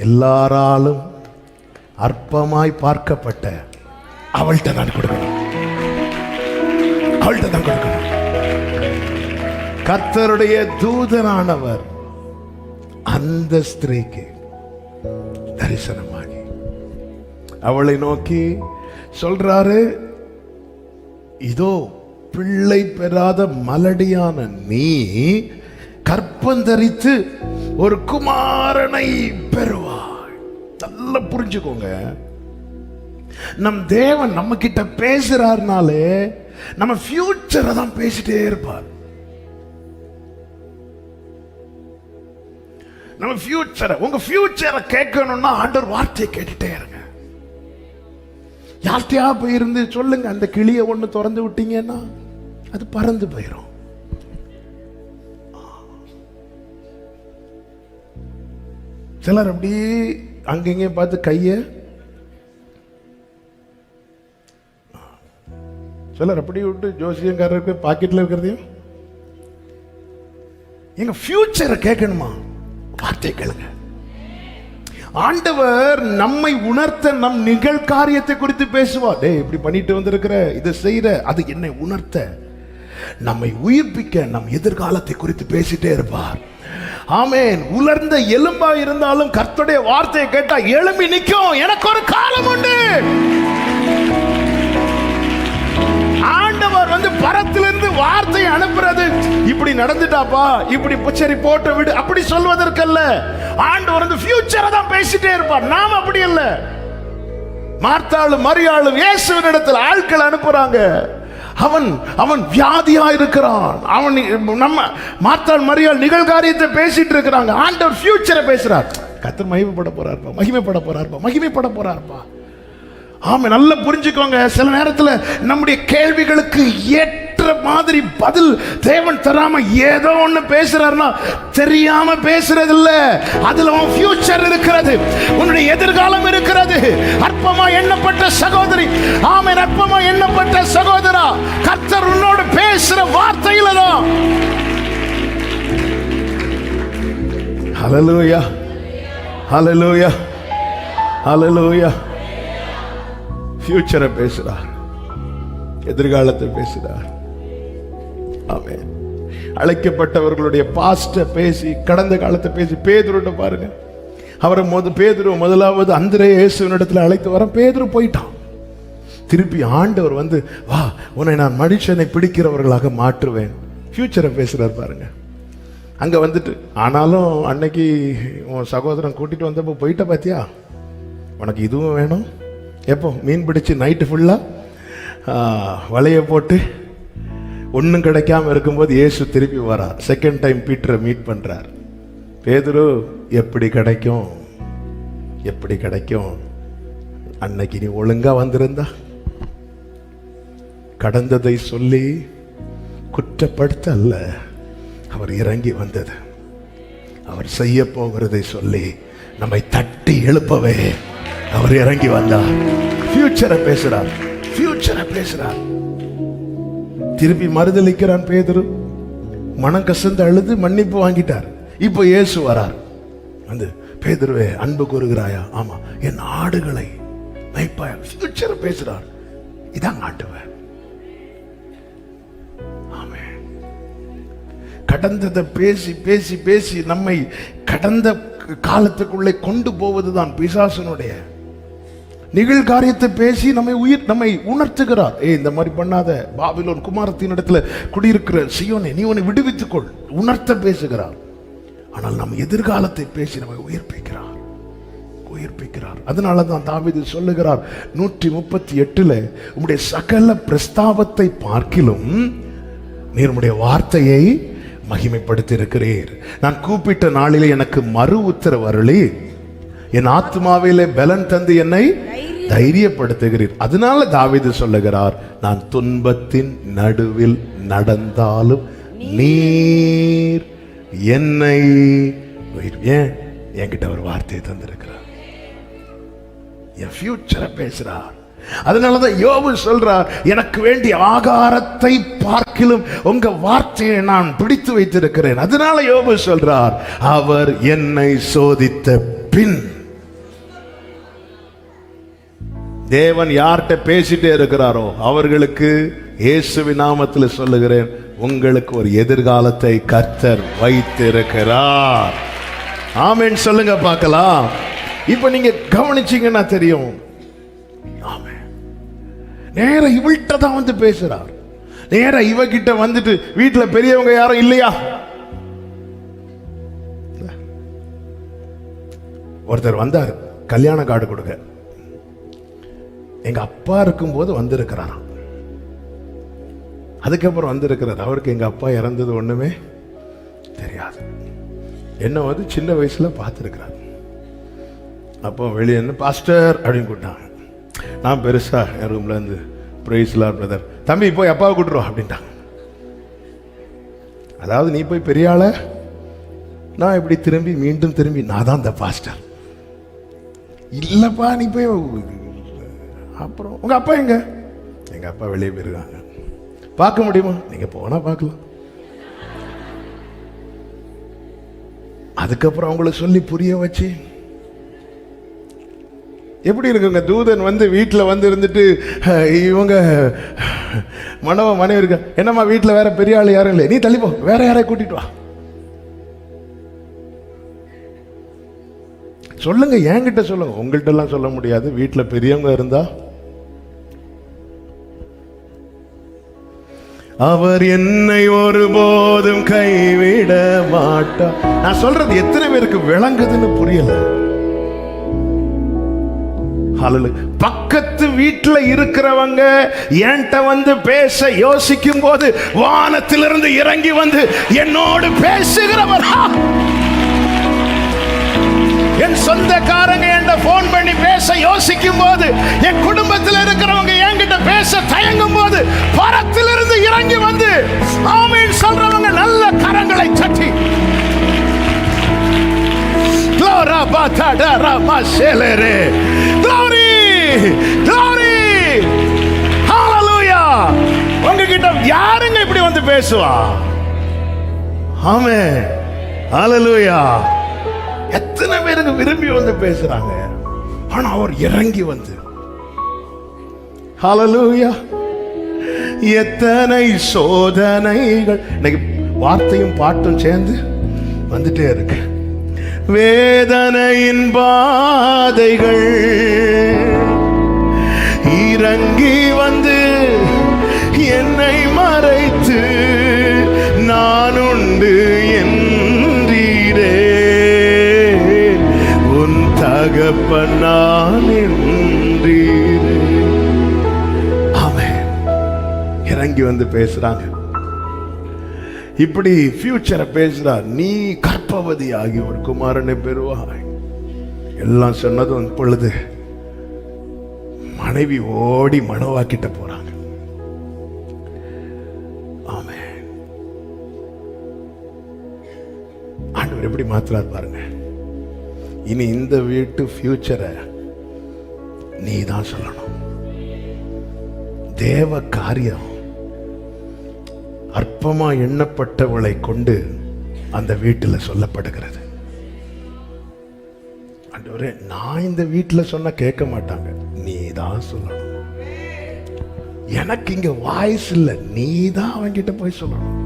Speaker 1: எல்லாராலும் அற்பமாய் பார்க்கப்பட்ட அவள்கிட்ட தான் கொடுக்கணும், அவள்கிட்ட தான் கொடுக்கணும். கர்த்தருடைய தூதனானவர் அந்த ஸ்திரீக்கு தரிசனமாகி அவளை நோக்கி சொல்றாரு, இதோ பிள்ளை பெறாத மலடியான நீ கற்பந்தரித்து ஒரு குமாரனை பெறுவாய். நல்லா புரிஞ்சுக்கோங்க, நம் தேவன் நம்ம கிட்ட பேசுறாருனாலே நம்ம ஃபியூச்சரை தான் பேசிட்டே இருப்பார். நம்ம ஃபியூச்சரை, உங்க ஃபியூச்சரை கேட்கணும்னா ஆண்டவர் வார்த்தையை கேட்டுட்டே இருங்க. யார்கிட்டயா போயிருந்து சொல்லுங்க, அந்த கிளியை ஒண்ணு திறந்து விட்டீங்கன்னா அது பறந்து போயிடும். சிலர் அப்படி அங்கங்க பார்த்து கைய, சிலர் அப்படி விட்டு ஜோசியங்காரருக்கு பாக்கெட்ல இருக்கிறதையும். எங்க ஃபியூச்சரை கேட்கணுமா, வார்த்தை கேளுங்க. ஆண்டவர் நம்மை உணர்த்த நம் நிகழ்காரியத்தை குறித்து பேசுவார். டேய் இப்படி பண்ணிட்டு வந்திருக்கிற, இதை செய்யற, அது என்னை உணர்த்த, நம்மை உயிர்ப்பிக்க நம் எதிர்காலத்தை குறித்து பேசிட்டே இருப்பார். ஆமென். உலர்ந்த எலும்பா இருந்தாலும் கர்த்தருடைய வார்த்தையை கேட்டா எழும்பி நிற்கும். எனக்கு ஒரு காலம் உண்டு. ஆண்டவர் பரத்திலிருந்து வார்த்தை அனுப்புறது, இப்படி நடந்துட்டாப்பா, இப்படி சரி போட்ட விடு, அப்படி சொல்வதற்கல்ல. ஆண்டவர் ஃபியூச்சரை தான் பேசிட்டே இருப்பார். நாம் அப்படி அல்ல. மார்த்தாளும் மரியாளும் இயேசுவின் இடத்துல ஆட்கள் அனுப்புறாங்க. அவன் வியாதியா இருக்கிறான். அவன் நம்ம மார்த்தாள் மரியாள் நிகழ்காரியத்தை பேசிட்டு இருக்கிறாங்க. ஆண்டவர் ஃபியூச்சரை பேசுறார். கர்த்தர் மகிமைப்பட போறார்ப்பா, மகிமைப்பட போறார்ப்பா, மகிமைப்பட போறார்ப்பா. ஆமா, நல்லா புரிஞ்சுக்கோங்க. சில நேரத்தில் நம்முடைய கேள்விகளுக்கு ஏற்ற மாதிரி பதில் தேவன் தராம ஏதோ ஒண்ணு பேசுறாருன்னா தெரியாம பேசுறது இல்ல. அதுல உன் ஃபியூச்சர் இருக்கிறது, உன்னுடைய எதிர்காலம் இருக்கிறது. அற்பமா எண்ணப்பட்ட சகோதரி, ஆமென், அற்பமா எண்ணப்பட்ட சகோதரா, கர்த்தர் உன்னோடு பேசுற வார்த்தையில தான். ஹல்லேலூயா, ஹல்லேலூயா, ஹல்லேலூயா. ஃபியூச்சரை பேசுறார், எதிர்காலத்தை பேசுறார். ஆமென். அழைக்கப்பட்டவர்களுடைய பாஸ்ட பேசி, கடந்த காலத்தை பேசி. பேதுருட்ட பாருங்க, அவரை பேதுரு முதலாவது அந்திரேயா இயேசுவினிடத்தில் அழைத்து வர, பேதுரு போயிட்டான். திருப்பி ஆண்டவர் வந்து, வா, உன்னை நான் மனுஷனை பிடிக்கிறவர்களாக மாற்றுவேன். ஃபியூச்சரை பேசுறார் பாருங்க. அங்க வந்துட்டு, ஆனாலும் அன்னைக்கு உன் சகோதரன் கூட்டிட்டு வந்தப்போ போயிட்ட பாத்தியா, உனக்கு இதுவும் வேணும். எப்போ மீன் பிடிச்சு நைட்டு ஃபுல்லா வலைய போட்டு ஒன்றும் கிடைக்காம இருக்கும்போது இயேசு திருப்பி வரார். செகண்ட் டைம் பீட்டரை மீட் பண்றார். பேதுரு, எப்படி கிடைக்கும், எப்படி கிடைக்கும், அன்னைக்கு நீ ஒழுங்கா வந்திருந்தா. கடந்ததை சொல்லி குற்றப்படுத்த அல்ல, அவர் இறங்கி வந்தது. அவர் செய்ய போகிறதை சொல்லி நம்மை தட்டி எழுப்பவே அவர் இறங்கி வந்தார். ஃபியூச்சரை பேசுறார், ஃபியூச்சரை பேசுறார். திருப்பி மறுதலிக்கிறான் பேதுரு. மனம் கசந்து அழுது மன்னிப்பு வாங்கிட்டார். இப்போ இயேசு வரார். வந்து, பேதுருவே, அன்பு கூறுகிறாயா? ஆமா, என் ஆடுகளை மேய்ப்பாயா? ஃபியூச்சரை பேசுறார். இதான் ஆண்டவர். கடந்ததை பேசி பேசி பேசி நம்மை கடந்த காலத்துக்குள்ளே கொண்டு போவதுதான் பிசாசனுடைய நிகழ்காரியத்தை பேசி நம்மை உணர்த்துகிறார். இந்த மாதிரி பண்ணாத, பாபிலோன் குமாரத்தின் இடத்துல குடியிருக்கிற சீயோனே, நீ உன்னை விடுவித்துக்கொள், உணர்த்த பேசுகிறார். ஆனால் நம் எதிர்காலத்தை பேசி நம்மை உயிர்ப்பிக்கிறார், உயிர்ப்பிக்கிறார். அதனாலதான் தாவீது சொல்லுகிறார் 138 உம்முடைய சகல பிரஸ்தாபத்தை பார்க்கிலும் நீர் உம்முடைய வார்த்தையை மகிமைப்படுத்தி இருக்கிறீர். நான் கூப்பிட்ட நாளிலே எனக்கு மறு உத்தரவு அருளி என் ஆத்மாவிலே பலன் தந்து என்னை தைரியப்படுத்துகிறீர். அதனால தாவீது சொல்லுகிறார், நான் துன்பத்தின் நடுவில் நடந்தாலும் நீர் என்னை ஏன் என்கிட்ட ஒரு வார்த்தையை தந்திருக்கிறார். என் ஃபியூச்சரை பேசுறார். அதனாலதான் யோபு சொல்றார், எனக்கு வேண்டிய ஆகாரத்தை பார்க்கிலும் உங்க வார்த்தையை நான் பிடித்து வைத்திருக்கிறேன். அதனால யோபு சொல்றார், அவர் என்னை சோதித்த பின். தேவன் யார்கிட்ட பேசிட்டே இருக்கிறாரோ அவர்களுக்கு இயேசுவின் நாமத்தில் சொல்லுகிறேன், உங்களுக்கு ஒரு எதிர்காலத்தை கர்த்தர் வைத்திருக்கிறார். ஆமென் சொல்லுங்க பார்க்கலாம். இப்ப நீங்க கவனிச்சீங்கன்னா தெரியும். நேர இவள்கிட்ட தான் வந்து பேசுறார். நேர இவகிட்ட வந்துட்டு, வீட்டுல பெரியவங்க யாரும் இல்லையா? ஒருத்தர் வந்தார் கல்யாண கார்டு கொடுக்க. எங்க அப்பா இருக்கும்போது வந்திருக்கிறாராம். அதுக்கப்புறம் வந்திருக்கிறார். அவருக்கு எங்க அப்பா இறந்தது ஒண்ணுமே தெரியாது. என்ன வந்து சின்ன வயசுல பார்த்துருக்கிறார். அப்போ வெளியே என்ன பாஸ்டர் அப்படின்னு கூப்பிட்டாங்க. நான் பெருசா என் ரூம்ல இருந்து, பிரைஸ் லார்ட் பிரதர், தம்பி போய் அப்பாவை கூட்டுருவோம் அப்படின்ட்டாங்க. அதாவது நீ போய் பெரிய ஆள, நான் இப்படி திரும்பி மீண்டும் திரும்பி நான் தான் இந்த பாஸ்டர். இல்லப்பா நீ போய். அப்புறம் உங்க அப்பா எங்க? எங்க அப்பா வெளியே போயிருக்காங்க. பார்க்க முடியுமா? நீங்க போனா பார்க்கலாம். அதுக்கப்புறம் அவங்கள சொல்லி புரிய வச்சு, எப்படி இருக்குங்க? தூதன் வந்து வீட்டில் வந்து இருந்துட்டு, இவங்க மனைவி இருக்க, என்னம்மா வீட்டில் வேற பெரிய ஆள் யாரும் இல்லை, நீ தள்ளிப்போ, வேற யாரையும் கூட்டிட்டு வா. சொல்லுங்க, என்கிட்ட சொல்லுங்க, உங்கள்கிட்ட எல்லாம் சொல்ல முடியாது. வீட்டில் பெரியவங்க இருந்தா, அவர் என்னை ஒருபோதும் கைவிட மாட்டார். நான் சொல்றது எத்தனை பேருக்கு விளங்குதுன்னு புரியல. பக்கத்து வீட்டுல இருக்கிறவங்க என்கிட்ட வந்து பேச யோசிக்கும் போது வானத்திலிருந்து இறங்கி வந்து என்னோடு பேசுகிறவரா? என் சொந்தக்காரங்க என்கிட்ட போன் பண்ணி பேச யோசிக்கும் போது, என் குடும்பத்தில் இருக்கிறவங்க என்கிட்ட பேச தயங்கும் போது பரத்திலிருந்து இறங்கி வந்து ஆமென் சொல்றவங்க நல்ல கரங்களை தட்டி glory glory hallelujah. உங்ககிட்ட யாருங்க இப்படி வந்து பேசுவா? ஆமென் hallelujah. எத்தனை பேருக்கு விரும்பி வந்து பேசுறாங்க, ஆனா அவர் இறங்கி வந்து hallelujah. எத்தனை சோதனைகள், இன்னைக்கு வார்த்தையும் பாட்டும் சேர்ந்து வந்துட்டே இருக்கு. வேதனையின் பாதைகள் இறங்கி வந்து என்னை மறைத்து நான் உண்டு என்றீரே, உன் தகப்பன் நான் என்றீரே. ஆமென். இறங்கி வந்து பேசுறாங்க. இப்படி ஃபியூச்சரை பேசுறார். நீ கர்ப்பவதி ஆகி ஒரு குமாரனை பெறுவாய். எல்லாம் சொன்னதும் இப்பொழுது மனைவி ஓடி மணவாக்கிட்ட போறாங்க. ஆமென். ஆண்டவர் எப்படி மாத்துறார் பாருங்க. இனி இந்த வீட்டு ஃபியூச்சரை நீ தான் சொல்லணும். தேவ காரியம் அற்பமா எண்ணப்பட்டவளை கொண்டு அந்த வீட்டில் சொல்லப்படுகிறது. ஆண்டவரே, நான் இந்த வீட்டில் சொன்னா கேட்க மாட்டாங்க, நீ தான் சொல்லணும். எனக்கு இங்க வாய்ஸ் இல்லை, நீ தான் அவங்கிட்ட போய் சொல்லணும்.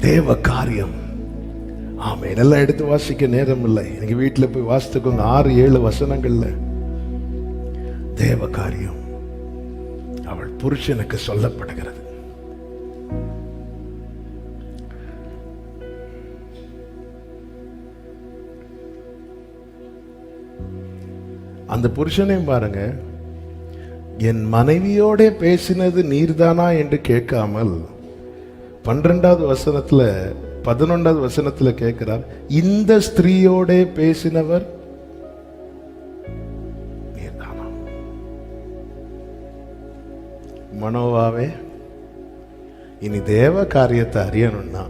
Speaker 1: தேவ காரியம். ஆமா, இதெல்லாம் எடுத்து வாசிக்க நேரம் இல்லை. எங்க வீட்டில் போய் வாசித்துக்கோங்க. 6-7 வசனங்கள்ல தேவ காரியம் அவள் புருஷனுக்கு சொல்லப்படுகிறது. அந்த புருஷனையும் பாருங்க, என் மனைவியோட பேசினது நீர்தானா என்று கேட்காமல் 12வது வசனத்துல 11வது வசனத்துல கேட்கிறார், இந்த ஸ்திரீயோட பேசினவர் நீர்தானா? மனோவாவே, இனி தேவ காரியத்தை அறியணும்னா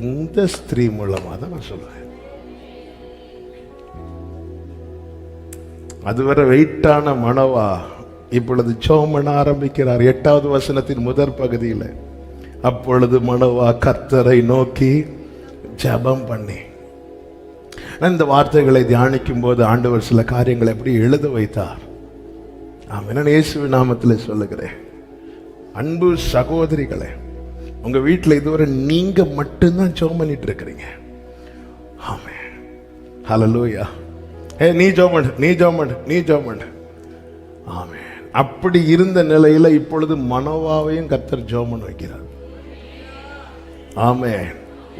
Speaker 1: இந்த ஸ்திரீ மூலமா தான் நான் சொல்றேன். அதுவரை வெயிட்டான மனவா இப்பொழுது ஜெபம் பண்ண ஆரம்பிக்கிறார். 8வது வசனத்தின் முதற் பகுதியில், அப்பொழுது மனவா கர்த்தரை நோக்கி ஜெபம் பண்ணி. இந்த வார்த்தைகளை தியானிக்கும் போது ஆண்டவர் சில காரியங்களை எப்படி எழுத வைத்தார். ஆமென். இயேசுவின் நாமத்தில் சொல்லுகிறேன், அன்பு சகோதரிகளே, உங்க வீட்டில் இதுவரை நீங்க மட்டும்தான் ஜெபம் பண்ணிட்டு இருக்கிறீங்க. ஆமென். ஹல்லேலூயா. நீ ஜெபம், நீ ஜெபம், நீ ஜெபம். ஆமென். அப்படி இருந்த நிலையில இப்பொழுது மனோவாவையும் கர்த்தர் ஜெபம் வைக்கிறார். ஆமென்.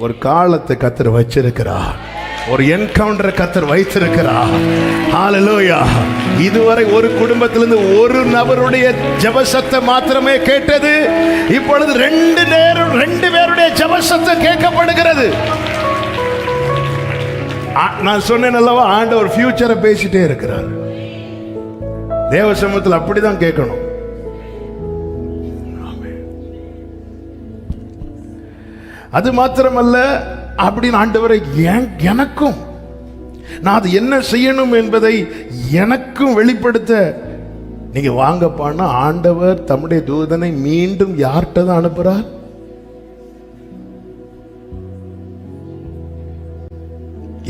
Speaker 1: ஒரு காலத்தை கர்த்தர் வச்சிருக்கிறார். ஒரு என்கவுண்டர் கர்த்தர் வைத்திருக்கிறார். ஹல்லேலூயா. இதுவரை ஒரு குடும்பத்திலிருந்து ஒரு நபருடைய ஜெப சத்தம் மாத்திரமே கேட்டது. இப்பொழுது 2 பேருடைய ஜெப சத்தம் கேட்கப்படுகிறது. நான் சொன்னேன் அல்லவா, ஆண்டவர் ஃபியூச்சரை பேசிட்டே இருக்கிறார். தேவ சமூகத்தில் அப்படிதான் கேட்கணும். அது மாத்திரமல்ல, அப்படின்னு ஆண்டவரை எனக்கும் நான் அது என்ன செய்யணும் என்பதை எனக்கும் வெளிப்படுத்த நீங்க வாங்கப்பான்னா, ஆண்டவர் தம்முடைய தூதனை மீண்டும் யார்கிட்ட தான் அனுப்புறார்?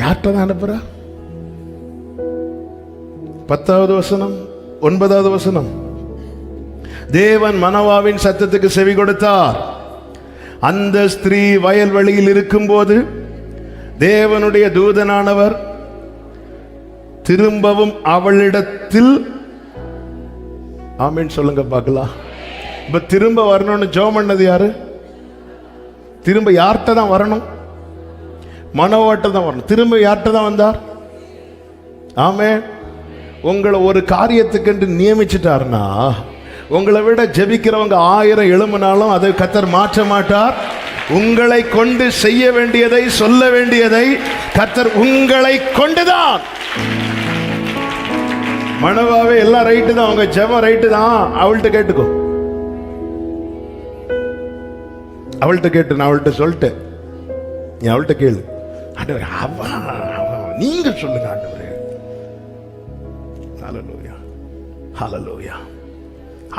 Speaker 1: யார்கிட்ட தான் அனுப்புறார்? 10வது வசனம் 9வது வசனம், தேவன் மனோவாவின் சத்தத்துக்கு செவி கொடுத்தார். அந்த ஸ்திரீ வயல்வெளியில் இருக்கும்போது தேவனுடைய தூதனானவர் திரும்பவும் அவளிடத்தில், ஆமென் சொல்லுங்க பார்க்கலாம். இப்ப திரும்ப வரணும்னு ஜெபம் பண்ணது யாரு? திரும்ப யார்கிட்ட தான் வரணும்? மனோவாட்ட தான் வரணும். திரும்ப யார்கிட்ட தான் வந்தார்? ஆமென். உங்களை ஒரு காரியத்துக்கு நியமிச்சிட்டார்னா, உங்களை விட ஜெபிக்கிறவங்க 1000 எழும்பினாலும் அதை கர்த்தர் மாற்ற மாட்டார். உங்களை கொண்டு செய்ய வேண்டியதை, சொல்ல வேண்டியதை கர்த்தர் உங்களை கொண்டுதான். மனவாவே எல்லாம் ரைட்டு தான், உங்க ஜெபம் ரைட்டு தான். அவள்கிட்ட கேட்டுக்கோ, அவள்கிட்ட கேட்டு, நான் அவள்கிட்ட சொல்லிட்டேன், நீ அவள்கிட்ட கேளு. ஆண்டவரே நீங்க சொல்லுங்க ஆண்டவரே. ஹல்லேலூயா, ஹல்லேலூயா.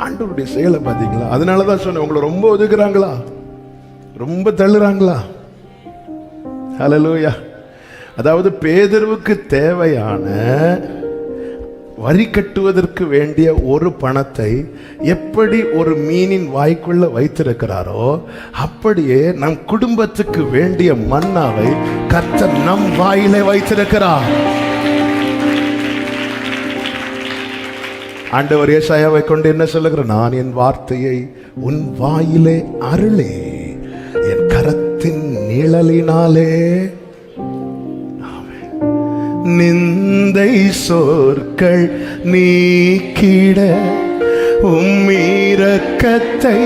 Speaker 1: ஆண்டவருடைய செயலை பார்த்தீங்களா? அதனாலதான் சொன்னேன், உங்களை ரொம்ப ஒதுக்குறாங்களா, ரொம்ப தள்ளுறாங்களா? ஹல்லேலூயா. அதாவது பேதுருவுக்கு தேவையான வரி கட்டுவதற்கு வேண்டிய ஒரு பணத்தை எப்படி ஒரு மீனின் வாய்க்குள்ள வைத்திருக்கிறாரோ, அப்படியே நம் குடும்பத்துக்கு வேண்டிய மன்னாவை கர்த்தர் நம் வாயிலே வைத்திருக்கிறார். ஆண்டவர் ஏசாயாவை கொண்டு என்ன சொல்லுகிறார்? நான் என் வார்த்தையை உன் வாயிலே அருளே, என் கரத்தின் நிழலினாலே நிந்தை சொற்கள் நீக்கிட உம்மிரக்கத்தை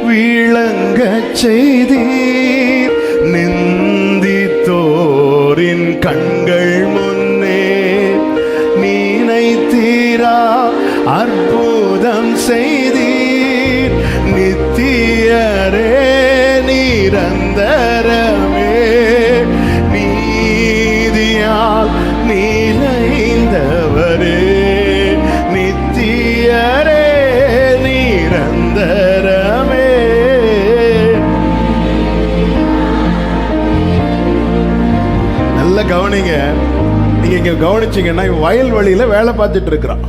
Speaker 1: விளங்க செய்தீர். நிந்தித்தோரின் கண்கள் முன்னே நினைத்தீரா அற்புதம் செய்தீர். நித்தியரே நிரந்தரமே நீதியால் நீலைந்தவரே, நித்தியரே நிரந்தரமே. நல்ல கவனிங்க. நீங்க இங்க கவனிச்சீங்கன்னா, வயல்வெளியில வேலை பார்த்துட்டு இருக்கிறான்.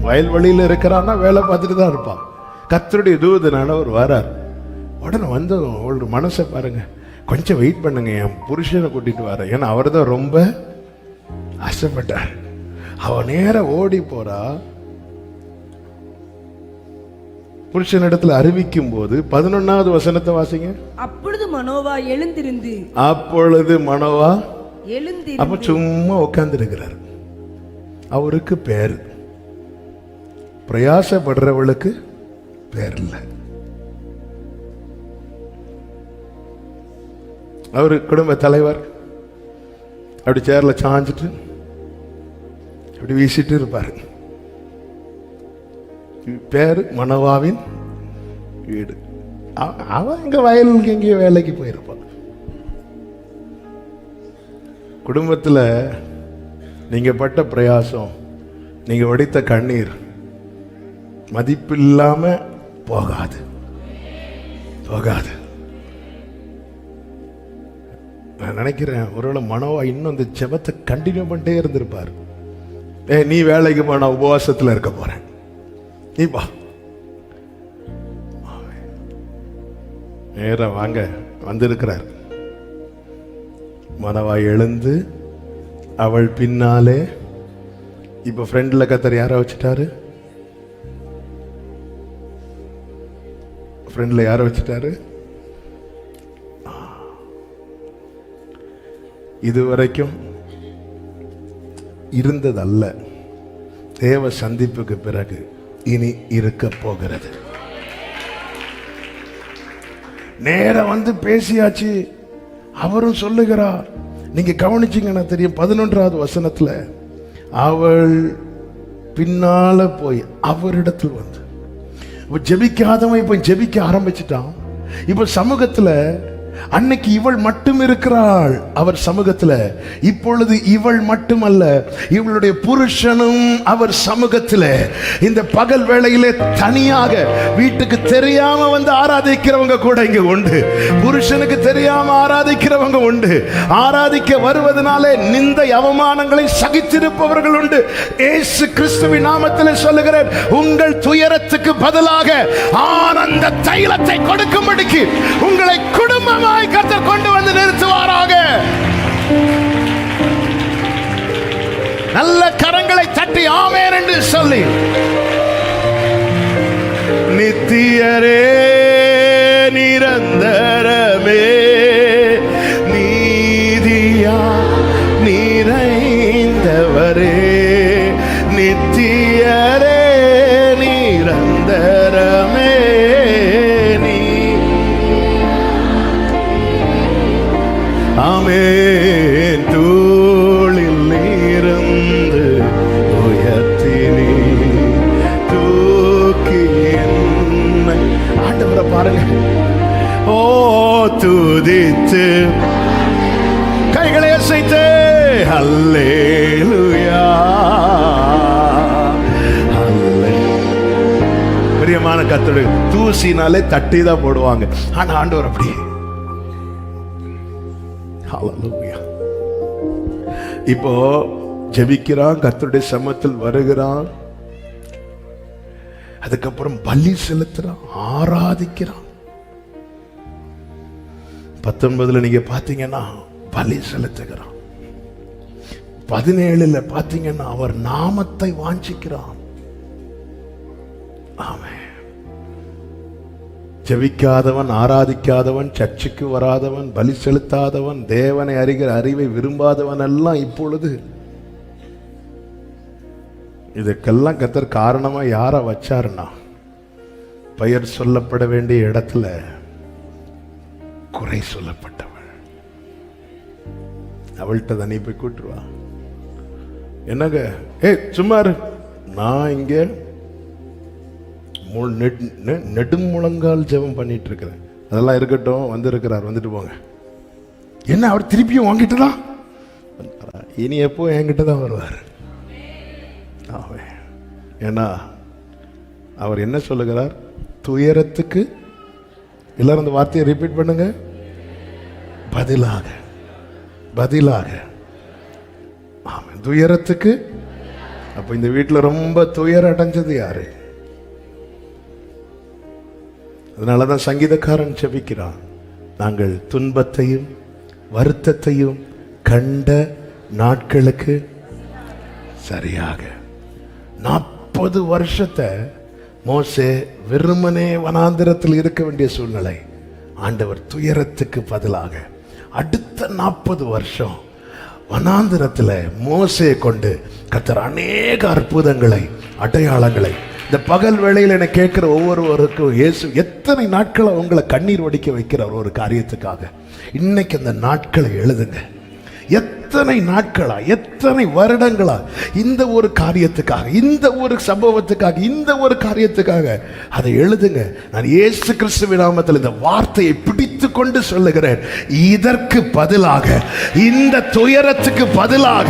Speaker 1: வயல்வெளியில இருக்கிறான்னா வேலை பார்த்துட்டு தான் இருப்பான். கர்த்தருடைய தூதனானவர் வரார். உடனே வந்து ஒரு மனசை பாருங்க, கொஞ்சம் வெயிட் பண்ணுங்க, என் புருஷனை கூட்டிட்டு வர. ஏன்னா அவர் தான் ரொம்ப ஆசைப்பட்டார். அவ நேர ஓடி போறா. புருஷன் இடத்துல அறிவிக்கும் போது 11வது வசனத்தை வாசிங்க.
Speaker 2: அப்பொழுது மனோவா எழுந்திருந்து,
Speaker 1: அப்பொழுது மனோவா
Speaker 2: எழுந்திருந்து,
Speaker 1: அப்ப சும்மா உட்கார்ந்து இருக்கிறார். அவருக்கு பேர், பிரயாசப்படுறவளுக்கு பேர் இல்லை. அவரு குடும்ப தலைவர். அப்படி சேர்ல சாஞ்சிட்டு அப்படி வீசிட்டு இருப்பாரு. பேரு மனோவாவின் வீடு. அவன் இங்க வயலுக்கு எங்கேயோ வேலைக்கு போயிருப்பான். குடும்பத்தில் நீங்க பட்ட பிரயாசம், நீங்க வடித்த கண்ணீர் மதிப்பில்லாம போகாது, போகாது. நான் நினைக்கிறேன் ஒருவேளை மனோவா இன்னும் அந்த ஜெபத்தை கண்டினியூ பண்ணிட்டே இருந்திருப்பார். நீ வேலைக்கு போ, நான் உபவாசத்தில் இருக்க போறேன், நீ பா. நேரம் வாங்க வந்திருக்கிறார். மனோவா எழுந்து அவள் பின்னாலே. இப்ப ஃப்ரெண்ட்ல கத்தர் யார வச்சுட்டாரு? ஃப்ரெண்ட்ல யார வச்சுட்டாரு? இதுவரைக்கும் இருந்ததல்ல, தேவ சந்திப்புக்கு பிறகு இனி இருக்க போகிறது. நேரம் வந்து பேசியாச்சு. அவரும் சொல்லுகிறார். நீங்க கவனிச்சீங்கன்னா தெரியும், 11வது வசனத்துல அவள் பின்னால போய் அவரிடத்தில் வந்து, இப்ப ஜெபிக்காதவன் இப்ப ஜெபிக்க ஆரம்பிச்சுட்டான். இப்ப சமூகத்துல அன்னைக்கு இவள் மட்டும் இருக்கிறாள் அவர் சமூகத்துல. இப்பொழுது இவள் மட்டுமல்ல, இவளுடைய புருஷனும் அவர் சமூகத்துல இந்த பகல் வேளையிலே தனியாக வீட்டுக்கு தெரியாம வந்து ஆராதிக்கிறவங்க கூட இங்க உண்டு. புருஷனுக்கு தெரியாம ஆராதிக்கிறவங்க உண்டு. ஆராதிக்க வருவதனாலே நிந்தை அவமானங்களை சகித்திருப்பவர்கள் உண்டு. இயேசு கிறிஸ்துவின் நாமத்திலே சொல்லுகிறேன், உங்கள் துயரத்துக்கு பதிலாக ஆனந்த தைலத்தை கொடுக்கும்படிக்கு உங்களை குடும்பமாக கர்த்தர் கொண்டு வந்து நிறுத்துவாராக. நல்ல கரங்களை தட்டி ஆமென் என்று சொல்லி, நித்தியரே நிரந்தரமே நீதியா நிறைந்தவரே, நித்தியரே நிரந்தரமே ஆமென். தூளில் இருந்து உயர்த்தினீர் துதித்து கைகளை அசைத்து அல்லேலூயா. பிரியமான கர்த்தருடைய தூசினாலே தட்டி தான் போடுவாங்க. ஆனா ஆண்டவர் அப்படி ஹல்லேலூயா. இப்போ ஜெபிக்கிறான், கர்த்தருடைய சமூகத்தில் வருகிறான், அதுக்கப்புறம் பலி செலுத்துறான், ஆராதிக்கிறான். 19 நீங்க பாத்தீங்கன்னா பலி செலுத்துகிறான். 17 பாத்தீங்கன்னா அவர் நாமத்தை வாஞ்சிக்கிறான். ஆமென். ஜெபிக்காதவன், ஆராதிக்காதவன், சர்ச்சுக்கு வராதவன், பலி செலுத்தாதவன், தேவனை அறிகிற அறிவை விரும்பாதவன் எல்லாம் இப்பொழுது இதுக்கெல்லாம் கர்த்தர் காரணமா யார வச்சாருன்னா, பெயர் சொல்லப்பட வேண்டிய இடத்துல குறை சொல்லப்பட்டவள். அவள்கிட்ட தனி போய் கூட்டுருவா. என்னங்க சும்மாரு, நான் இங்க நெடுமுழங்கால் ஜெபம் பண்ணிட்டு இருக்கிறேன். அதெல்லாம் இருக்கட்டும், வந்திருக்கிறார், வந்துட்டு போங்க. என்ன அவர் திருப்பியும் வாங்கிட்டு தான், இனி எப்போ என்கிட்ட தான் வருவார். ஏன்னா அவர் என்ன சொல்லுகிறார்? துயரத்துக்கு, எல்லாரும் அந்த வார்த்தையை ரிப்பீட் பண்ணுங்க, பதிலாக பதிலாக. ஆமாம், துயரத்துக்கு. அப்ப இந்த வீட்டில் ரொம்ப துயரம் அடைஞ்சது யாரு? அதனாலதான் சங்கீதக்காரன் ஜெபிக்கிறான், நாங்கள் துன்பத்தையும் வருத்தத்தையும் கண்ட நாட்களுக்கு சரியாக. 40 வருஷத்தை மோசே வெறுமனே வனாந்திரத்தில் இருக்க வேண்டிய சூழ்நிலை, ஆண்டவர் துயரத்துக்கு பதிலாக அடுத்த 40 வருஷம் வனாந்திரத்தில் மோசே கொண்டு கர்த்தர் அநேக அற்புதங்களை, அடையாளங்களை. இந்த பகல் வேளையில் என்னை கேட்கிற ஒவ்வொருவருக்கும் இயேசு எத்தனை நாட்களை உங்களை கண்ணீர் வடிக்க வைக்கிறார் ஒரு காரியத்துக்காக. இன்னைக்கு அந்த நாட்களை எழுதுங்க. எத்தனை நாட்களா, எத்தனை வருடங்களா இந்த ஒரு காரியத்துக்காக, இந்த ஒரு சம்பவத்துக்காக, இந்த ஒரு காரியத்துக்காக அதை எழுதுங்க. நான் இயேசு கிறிஸ்துவின் நாமத்தில் இந்த வார்த்தையை பிடித்து கொண்டு சொல்லுகிறேன். இதற்கு பதிலாக, இந்த துயரத்துக்கு பதிலாக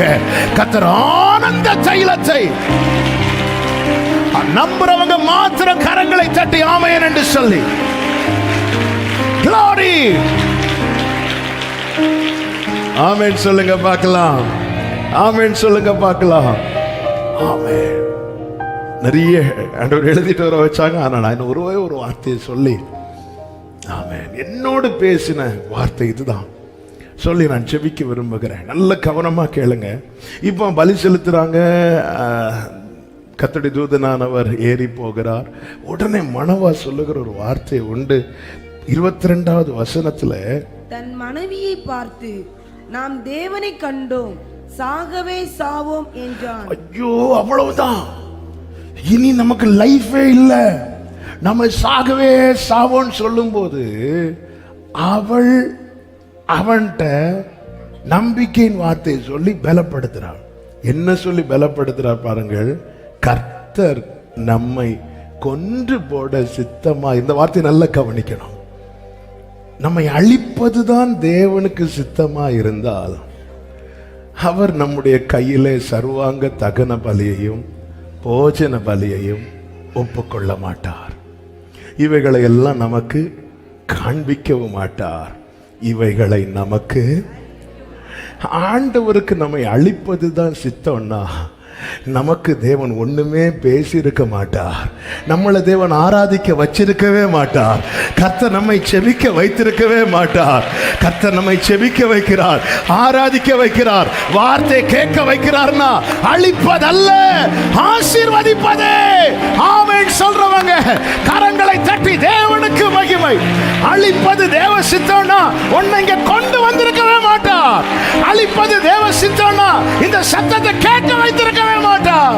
Speaker 1: கர்த்தர் ஆனந்த தைலத்தை, நம்புறவங்க மாத்திரம் கரங்களை தட்டி ஆமென் என்று சொல்லி, glory, ஆமென் சொல்லுங்க பார்க்கலாம். ஆமென் சொல்லுங்க பார்க்கலாம். ஆமென். நிறைய ஆண்டவர் எழுதிட்டு வர வச்சாங்க. ஆனா நான் ஒரே ஒரு வார்த்தையை சொல்லி, ஆமென், என்னோடு பேசின வார்த்தை இதுதான் சொல்லி நான் ஜெபிக்க விரும்புகிறேன். நல்ல கவனமா கேளுங்க. இப்போ பலி செலுத்துறாங்க, கர்த்தருடைய தூதனானவர் ஏறி போகிறார். உடனே மனவா சொல்லுகிற ஒரு வார்த்தை உண்டு. 22வது வசனத்துல,
Speaker 2: தன் மனைவியை பார்த்து, நாம் தேவனை கண்டோம், சாகவே சாவோம் என்றான்.
Speaker 1: ஐயோ, அவ்வளவுதான், இனி நமக்கு லைஃபே இல்ல, நம்ம சாகவே சாவோன்னு சொல்லும் போது அவள் அவன்கிட்ட நம்பிக்கையின் வார்த்தையை சொல்லி பலப்படுத்துறாள். என்ன சொல்லி பலப்படுத்துறார் பாருங்கள், கர்த்தர் நம்மை கொன்று போட சித்தமா. இந்த வார்த்தை நல்லா கவனிக்கணும். நம்மை அழிப்பதுதான் தேவனுக்கு சித்தமா இருந்தால் அவர் நம்முடைய கையிலே சர்வாங்க தகன பலியையும் போஜன பலியையும் ஒப்புக்கொள்ள மாட்டார். இவைகளை எல்லாம் நமக்கு காண்பிக்கவும் மாட்டார். இவைகளை நமக்கு, ஆண்டவருக்கு நம்மை அழிப்பதுதான் சித்தம்னா நமக்கு தேவன் ஒண்ணுமே பேசி இருக்க மாட்டார். நம்மளை தேவன் ஆராதிக்க வச்சிருக்கவே மாட்டார். கர்த்தர் நம்மை செபிக்க வைத்திருக்கவே மாட்டார். கர்த்தர் நம்மை செபிக்க வைக்கிறார், ஆராதிக்க வைக்கிறார், வார்த்தை கேட்க வைக்கிறார்னா அழிப்பதல்ல, ஆசீர்வதிப்பதே. ஆமென் சொல்றவங்க கரங்களை தட்டி தேவனுக்கு மகிமை. அழிப்பது தேவ சித்தம்னா உன்னை இங்க கொண்டு வந்திருக்கவே மாட்டார். அழிப்பது தேவ சித்தம்னா இந்த சத்தத்தை கேட்க வைத்திருக்கவே மாட்டார்.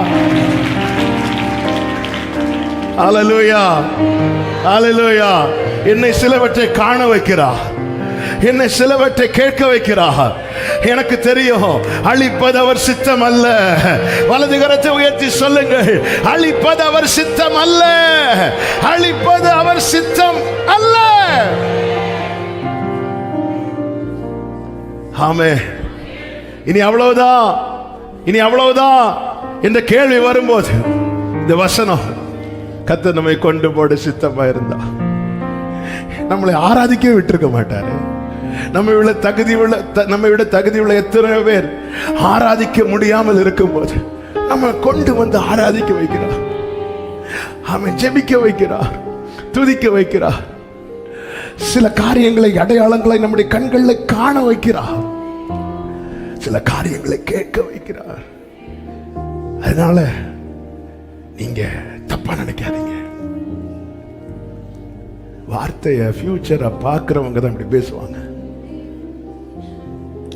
Speaker 1: ஹல்லேலூயா, ஹல்லேலூயா. என்னை சிலவற்றை காண வைக்கிறார், என்னை சிலவற்றை கேட்க வைக்கிறார். எனக்கு தெரியும் அழிப்பது அவர் சித்தம் அல்ல. வலது கரத்தை உயர்த்தி சொல்லுங்கள், அழிப்பது அவர் சித்தம் அல்ல, அழிப்பது அவர் சித்தம் அல்ல. ஆமே. இனி அவ்வளவுதான், இனி அவ்வளவுதான் இந்த கேள்வி வரும்போது இந்த வசனம், கர்த்தர் நம்மை கொண்டு போட சித்தமா இருந்தா நம்மளை ஆராதிக்க விட்டிருக்க மாட்டாரு. நம்மை விட தகுதி உள்ள எத்தனை பேர் ஆராதிக்க முடியாமல் இருக்கும் போது நம்ம கொண்டு வந்து ஆராதிக்க வைக்கிறார். அவன் ஜெபிக்க வைக்கிறார், துதிக்க வைக்கிறார். சில காரியங்களை, அடையாளங்களை நம்முடைய கண்களில் காண வைக்கிறார். சில காரியங்களை கேட்க வைக்கிறார். அதனால நீங்க தப்பா நினைக்காதீங்க. வார்த்தைய, ஃபியூச்சரை பார்க்கிறவங்க தான் இப்படி பேசுவாங்க.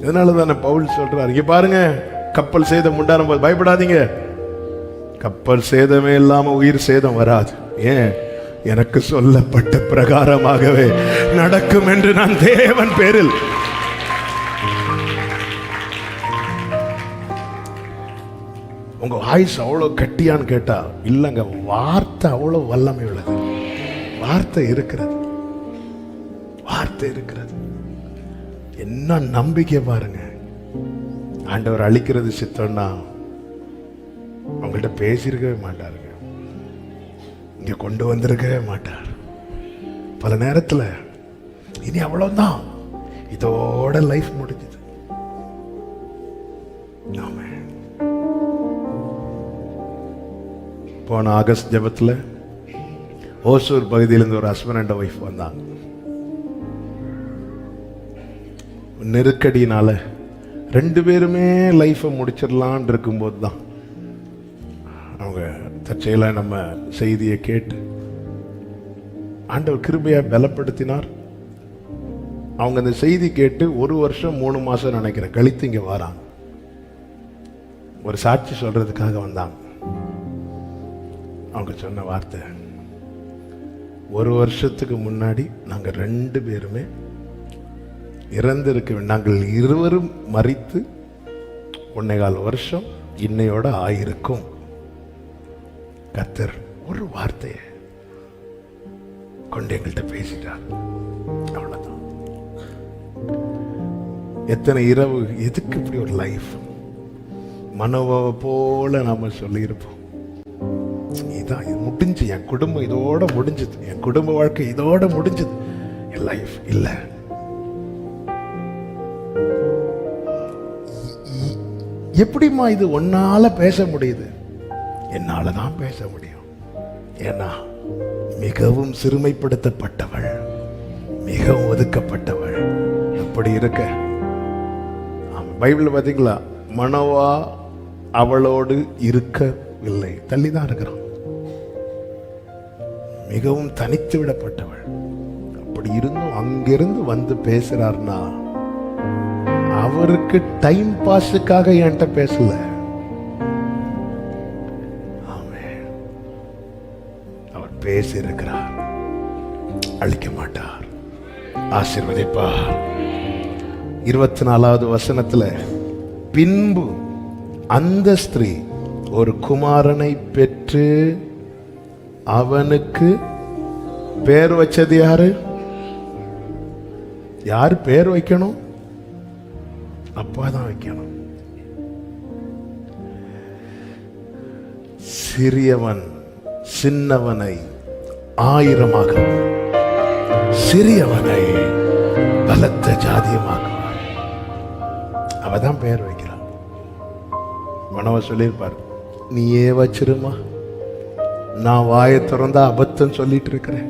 Speaker 1: இதனால தானே பவுல் சொல்றாரு, இங்க பாருங்க, கப்பல் சேதம் உண்டான போது பயப்படாதீங்க. கப்பல் சேதமே இல்லாம உயிர் சேதம் வராது. ஏன்? எனக்கு சொல்லப்பட்ட பிரகாரமாகவே நடக்கும் என்று நான் தேவன் பேரில். உங்க வாய்ஸ் அவ்வளவு கட்டியான்னு கேட்டா இல்லங்க, வார்த்தை அவ்வளவு வல்லமை உள்ளது. வார்த்தை இருக்கிறது, வார்த்தை இருக்கிறது. என்ன நம்பிக்கை பாருங்க. ஆண்டவர் அழிக்கிறது சித்தம்னா அவங்கள்ட்ட பேசியிருக்கவே மாட்டாருங்க, இங்க கொண்டு வந்திருக்கவே மாட்டார். பல நேரத்துல இனி அவ்வளவுதான், இதோட லைஃப் முடிஞ்சது. போன ஆகஸ்ட் ஜெபத்துல ஓசூர் பகுதியிலிருந்து ஒரு ஹஸ்பண்ட் அண்ட் ஒய்ஃப் வந்தாங்க. நெருக்கடினால ரெண்டு பேருமே லைஃபை முடிச்சிடலான் இருக்கும்போது தான் அவங்க தற்செயலா நம்ம செய்தியை கேட்டு ஆண்டவர் கிருபையா பலப்படுத்தினார். அவங்க அந்த செய்தி கேட்டு 1 வருஷம் 3 மாசம் நினைக்கிறேன் கழித்து இங்க வராங்க. ஒரு சாட்சி சொல்றதுக்காக வந்தாங்க. அவங்க சொன்ன வார்த்தை, 1 வருஷத்துக்கு முன்னாடி நாங்க 2 பேருமே இறந்திருக்க, நாங்கள் இருவரும் மரித்து 1.25 வருஷம் இன்னையோட ஆயிருக்கும். கர்த்தர் ஒரு வார்த்தையை கொண்டு எங்கள்கிட்ட பேசிட்டார். அவ்வளவுதான். எத்தனை இரவு, எதுக்கு இப்படி ஒரு லைஃப்? மனோபாவ போல நாம சொல்லியிருப்போம், இதான் இது முடிஞ்சு, என் குடும்பம் இதோட முடிஞ்சது, என் குடும்ப வாழ்க்கை இதோட முடிஞ்சது, என் லைஃப் இல்ல. எப்படிமா இது உன்னால பேச முடியுது? என்னால தான் பேச முடியும். ஏன்னா மிகவும் சிறுமைப்படுத்தப்பட்டவள், மிகவும் ஒதுக்கப்பட்டவள். அப்படி இருக்க பைபிள் பாத்தீங்களா, மனோவா அவளோடு இருக்கவில்லை, தள்ளிதான் இருக்கிறான். மிகவும் தனித்து விடப்பட்டவள். அப்படி இருந்தும் அங்கிருந்து வந்து பேசுறார்னா அவருக்கு டைம் பாஸுக்காக என்கிட்ட பேசல. அவர் பேசியிருக்கிறார், அழிக்க மாட்டார், ஆசீர்வதிப்பார். 24வது வசனத்துல, பின்பு அந்த ஸ்திரீ ஒரு குமாரனை பெற்று அவனுக்கு பேர் வச்சது யாரு? யார் பேர் வைக்கணும்? அப்பா தான் வைக்கணும். சிறியவன் சின்னவனை 1000ஆகவும் சிறியவனை பலத்த ஜாதியமாக்குவான். அவதான் பெயர் வைக்கிறான். மனவ சொல்லியிருப்பார், நீயே வச்சிருமா, நான் வாயை திறந்தா அபத்தம் சொல்லிட்டு இருக்கிறேன்,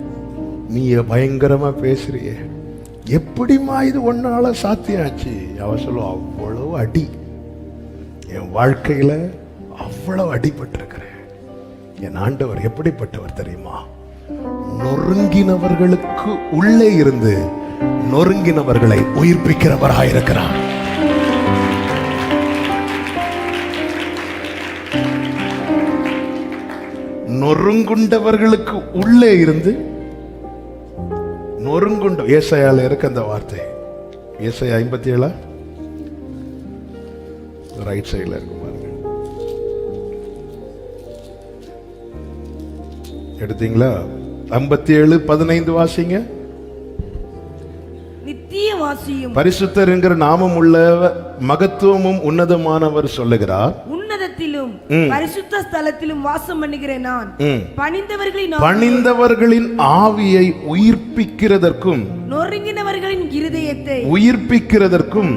Speaker 1: நீ பயங்கரமா பேசுறியே, எப்படிமா இது ஒன்னால சாத்தியாச்சு? அவ சொல்லுவா, அவ்வளவு அடி என் வாழ்க்கையில, அவ்வளவு அடிபட்டிருக்கிறேன். என் ஆண்டவர் எப்படிப்பட்டவர் தெரியுமா? நொறுங்கினவர்களுக்கு உள்ளே இருந்து நொறுங்கினவர்களை உயிர்ப்பிக்கிறவராயிருக்கிறார். நொறுங்குண்டவர்களுக்கு உள்ளே இருந்து நொறுங்குண்ட, ஏசாயால இருக்க அந்த வார்த்தை, ஏசாயா 57 ரைட் சைடுல இருக்கு பாருங்க. எடுத்தீங்களா? 57:15 வாசிங்க.
Speaker 2: நித்திய விசுவாசியும்.
Speaker 1: பரிசுத்தர் என்கிற நாமம் உள்ள மகத்துவமும் உன்னதமானவர் சொல்லுகிறார்.
Speaker 2: உன்னதத்திலும் பரிசுத்த ஸ்தலத்திலும் வாசம் பண்ணுகிற நான் பணிந்தவர்களின்
Speaker 1: பணிந்தவர்களின் ஆவியை உயிர்ப்பிக்கிறதற்கும்
Speaker 2: நொறுங்கினவர்களின் இருதயத்தை
Speaker 1: உயிர்ப்பிக்கிறதற்கும்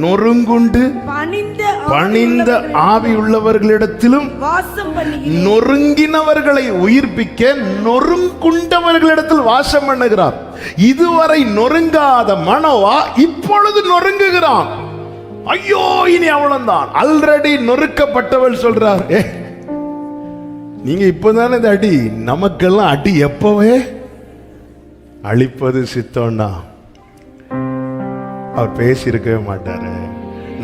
Speaker 1: நொறுங்குண்டு பணிந்த ஆவி உள்ளவர்களிடத்திலும்
Speaker 2: வாசம் பண்ணுகிறேன்.
Speaker 1: நொறுங்கினவர்களை உயிர்ப்பிக்க நொறுங்குண்டவர்களிடத்தில் வாசம் பண்ணுகிறார். இதுவரை நொறுங்காத மனோவா இப்பொழுது நொறுங்குகிறான். ஐயோ, இனி அவ்வளவுதான். ஆல்ரெடி நொறுக்கப்பட்டவள் சொல்றார், நீங்க இப்பதானே இந்த அடி, நமக்கெல்லாம் அடி எப்பவே அழிப்பது சித்தம்னா அவர் பேசி இருக்கவே மாட்டாரு.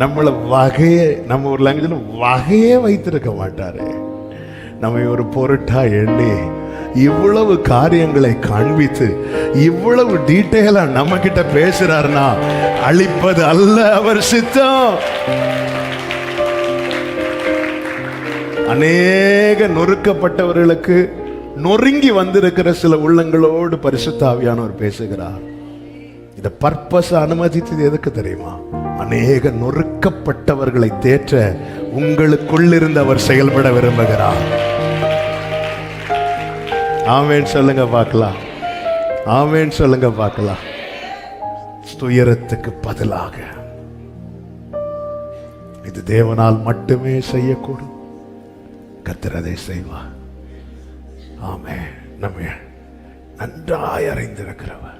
Speaker 1: நம்மளை வகையே, நம்ம ஒரு லாங்குவேஜ்ல வகையே வைத்திருக்க மாட்டாரு. நம்ம ஒரு பொருட்டா எண்ணி இவ்வளவு காரியங்களை காண்பித்து இவ்வளவு டீட்டெயிலா நம்ம கிட்ட பேசுறாருன்னா அழிப்பது அல்ல அவர் சித்தம். அநேக நொறுக்கப்பட்டவர்களுக்கு நொறுங்கி வந்திருக்கிற சில உள்ளங்களோடு பரிசுத்த ஆவியானவர் பேசுகிறார். இத பர்பஸ் அனுமதித்தது எதுக்கு தெரியுமா? அநேக நொறுக்கப்பட்டவர்களை தேற்ற உங்களுக்குள்ளிருந்து அவர் செயல்பட விரும்புகிறார். ஆமென் சொல்லுங்க பார்க்கலாம். ஆமென் சொல்லுங்க பார்க்கலாம். துயரத்துக்கு பதிலாக இது தேவனால் மட்டுமே செய்யக்கூடும். கர்த்தர் அதை செய்வார். ஆமென். நம்ம நன்றாய் அறிந்திருக்கிறவர்,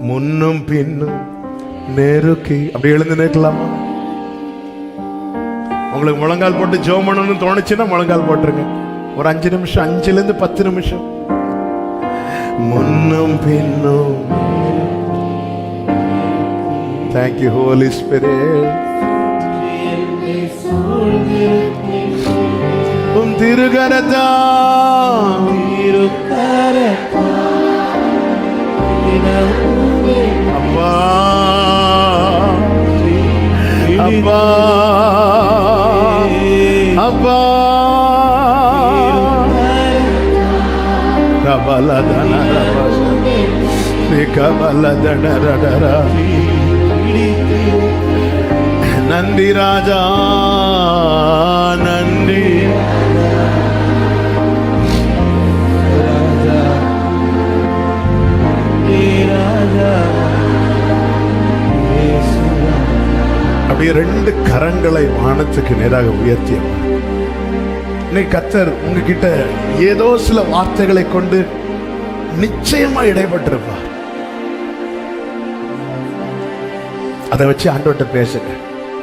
Speaker 1: முன்னும் பின்னும் நெருக்கி. அப்படி எழுந்து நிற்கலாமா? உங்களுக்கு முழங்கால் போட்டு ஜெபம் பண்ணணும்னு தோணுச்சுன்னா முழங்கால் போட்டுருங்க. ஒரு 5 நிமிஷம், 5லிருந்து 10 நிமிஷம். முன்னும் பின்னும். Thank you Holy Spirit. திருகரதா அப்பா அப்பா அப்பா நன்றி ராஜா, நன்றி. அப்படியே 2 கரங்களை வானத்துக்கு நேராக உயர்த்தியவர். இன்னைக்கு கர்த்தர் உங்ககிட்ட ஏதோ சில வார்த்தைகளை கொண்டு நிச்சயமா இடைப்பட்டிருப்பார். அதை வச்சு ஆண்டவர்கிட்ட பேசுங்க.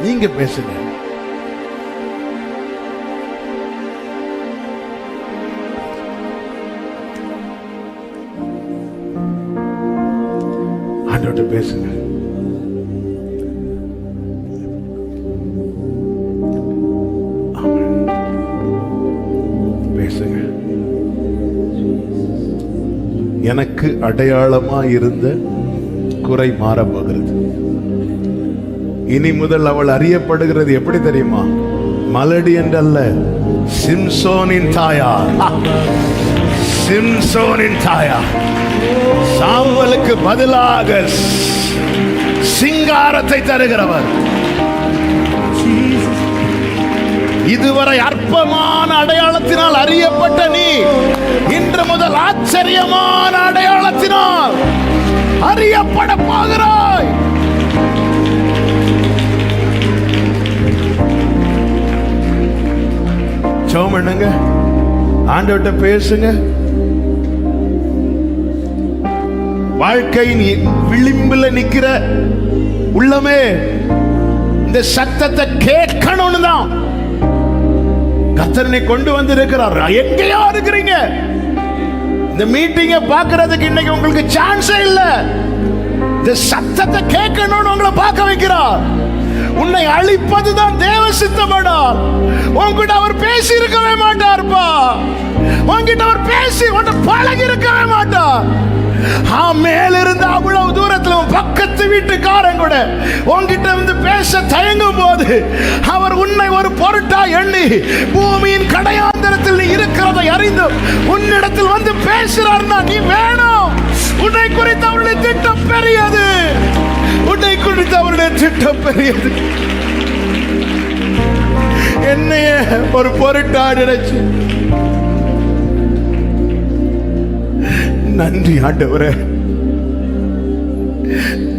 Speaker 1: நீங்க பேசுங்க. ஆண்டவர்கிட்ட பேசுங்க. பேசுங்க. எனக்கு அடையாளமா இருந்த குறை மாறப் போகிறது. இனி முதல் அவள் அறியப்படுகிறது எப்படி தெரியுமா? மலடி என்றல்ல, சிம்சோனின் தாயார். சிம்சோனின் தாயார். சாமுவேலுக்கு பதிலாக சிங்காரத்தை தருகிறவர். இதுவரை அற்பமான அடையாளத்தினால் அறியப்பட்ட நீ இன்று முதல் ஆச்சரியமான அடையாளத்தினால் அறியப்பட போகிறாய். ஜெபம் பண்ணுங்க. ஆண்டவர்கிட்ட பேசுங்க. வாழ்க்கையின் விளிம்பில் நிக்கிற உள்ளமே இந்த சத்தத்தை கேட்கணும்னு தான் கர்த்தர் கொண்டு வந்து இருக்கிறார். எங்கேயோ இருக்கிறீங்க. இந்த மீட்டிங்கை பார்க்கிறதுக்கு இன்னைக்கு உங்களுக்கு சான்ஸே இல்ல. இந்த சத்தத்தை கேட்கணும்னு உங்களை பார்க்க வைக்கிறார். உன்னை அழிப்பதுதான் தேவ சித்தமானார். உன்கிட்ட அவர் பேசி இருக்கவே மாட்டார்ப்பா. உன்கிட்ட அவர் பேசி உன்னை பழகி இருக்கவே மாட்டார். மேலிருந்து அவ்வளவு தூரத்தில் பக்கத்து வீட்டுக்காரன் கூட உன்கிட்ட வந்து பேச தயங்கும் போது அவர் உன்னை ஒரு பொருட்டா எண்ணி பூமியின் கடையாந்தரத்தில் இருக்கிறதை அறிந்து உன்னிடத்தில் வந்து பேசுறாருன்னா நீ வேணும். உன்னை குறித்து அவருடைய திட்டம் பெரியது. உன்னை குறித்து அவருடைய திட்டம் பெரியது. என்னைய ஒரு பொருட்டா நினைச்சு. நன்றி ஆண்டவரே,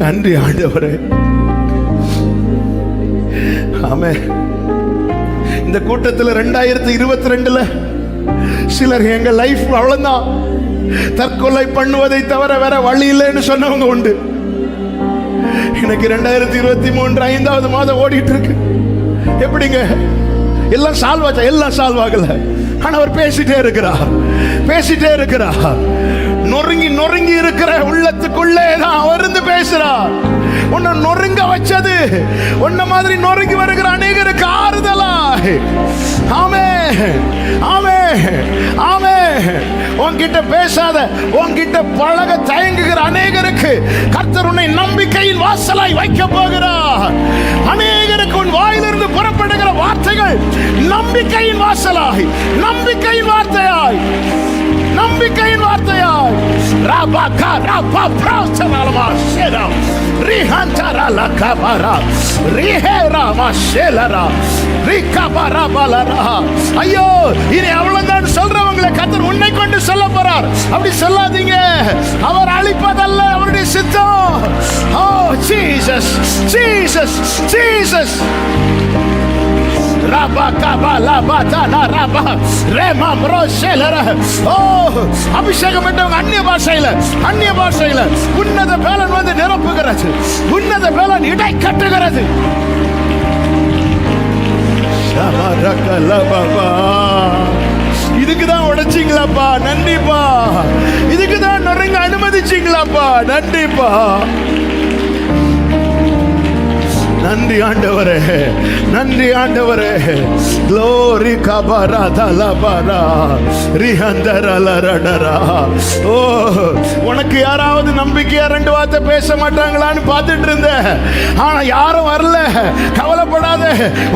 Speaker 1: நன்றி ஆண்டவரே. ஆமே. இந்த கூட்டத்தில் 2022 சிலர் எங்க லைஃப் அவ்வளவுதான், தற்கொலை பண்ணுவதை தவிர வேற வழி இல்லைன்னு சொன்னவங்க உண்டு. எனக்கு 2023 5வது மாதம் ஓடிட்டு இருக்கு. எப்படிங்க எல்லாம் சால்வ் ஆச்சா? எல்லாம் சால்வ் ஆகல. ஆனா அவர் பேசிட்டே இருக்கிறார், பேசிட்டே இருக்கிறார். நொறுங்கி நொறுங்கி இருக்கிற உள்ளத்துக்குள்ளே தான் அவருந்து பேசுறார். உன்னை நொறுங்க வச்சது உன்ன மாதிரி நொறுங்கி வருகிற அநேகருக்கு ஆறுதலா. ஆமே ஆமே ஆமே. உன்கிட்ட பேசாத, உன்கிட்ட பழக தயங்குகிற அநேகருக்கு கர்த்தர் உன்னை நம்பிக்கையின் வாசலாய் வைக்க போகிறார். அநேகருக்கு உன் வாயிலிருந்து புறப்படுகிற வார்த்தைகள் நம்பிக்கையின் வாசலாய், நம்பிக்கையின் வார்த்தையாய், நம்பிக்கையின் வார்த்தையாய். ராபா ராபா பிராச்சனாலமா சேரா ரிஹாந்தரா லகபரா ரிஹேரா மாஷேலரா ரிகபரா பலரா. ஐயோ, இனி அவ்வளவுதான் சொல்றவங்களை கர்த்தர் உன்னை கொண்டு சொல்ல போறார். அப்படி சொல்லாதீங்க. அவர் அழிப்பதல்ல அவருடைய சித்தம். ஓ ஜீசஸ் ஜீசஸ் ஜீசஸ். அபிஷேகம் அந்நிய பாஷையில, அந்நிய பாஷையில உன்னத பேலன் வந்து நிரப்புகிறது, உன்னத பேலன் இடை கட்டுகிறது. இதுக்குதான் உடைச்சிங்களாப்பா, நன்றிப்பா. இதுக்குதான் நொறுங்க அனுமதிச்சிங்களாப்பா, நன்றிப்பா. நன்றி ஆண்டவரே, நன்றி ஆண்டவரே. glory kabara dalabara rihandaralradara. ஓ, உனக்கு யாராவது நம்பிக்கையா 2 வார்த்தை பேச மாட்டாங்களான்னு பார்த்துட்டு இருந்த. ஆனா யாரும் வரல. கவலைப்படாத.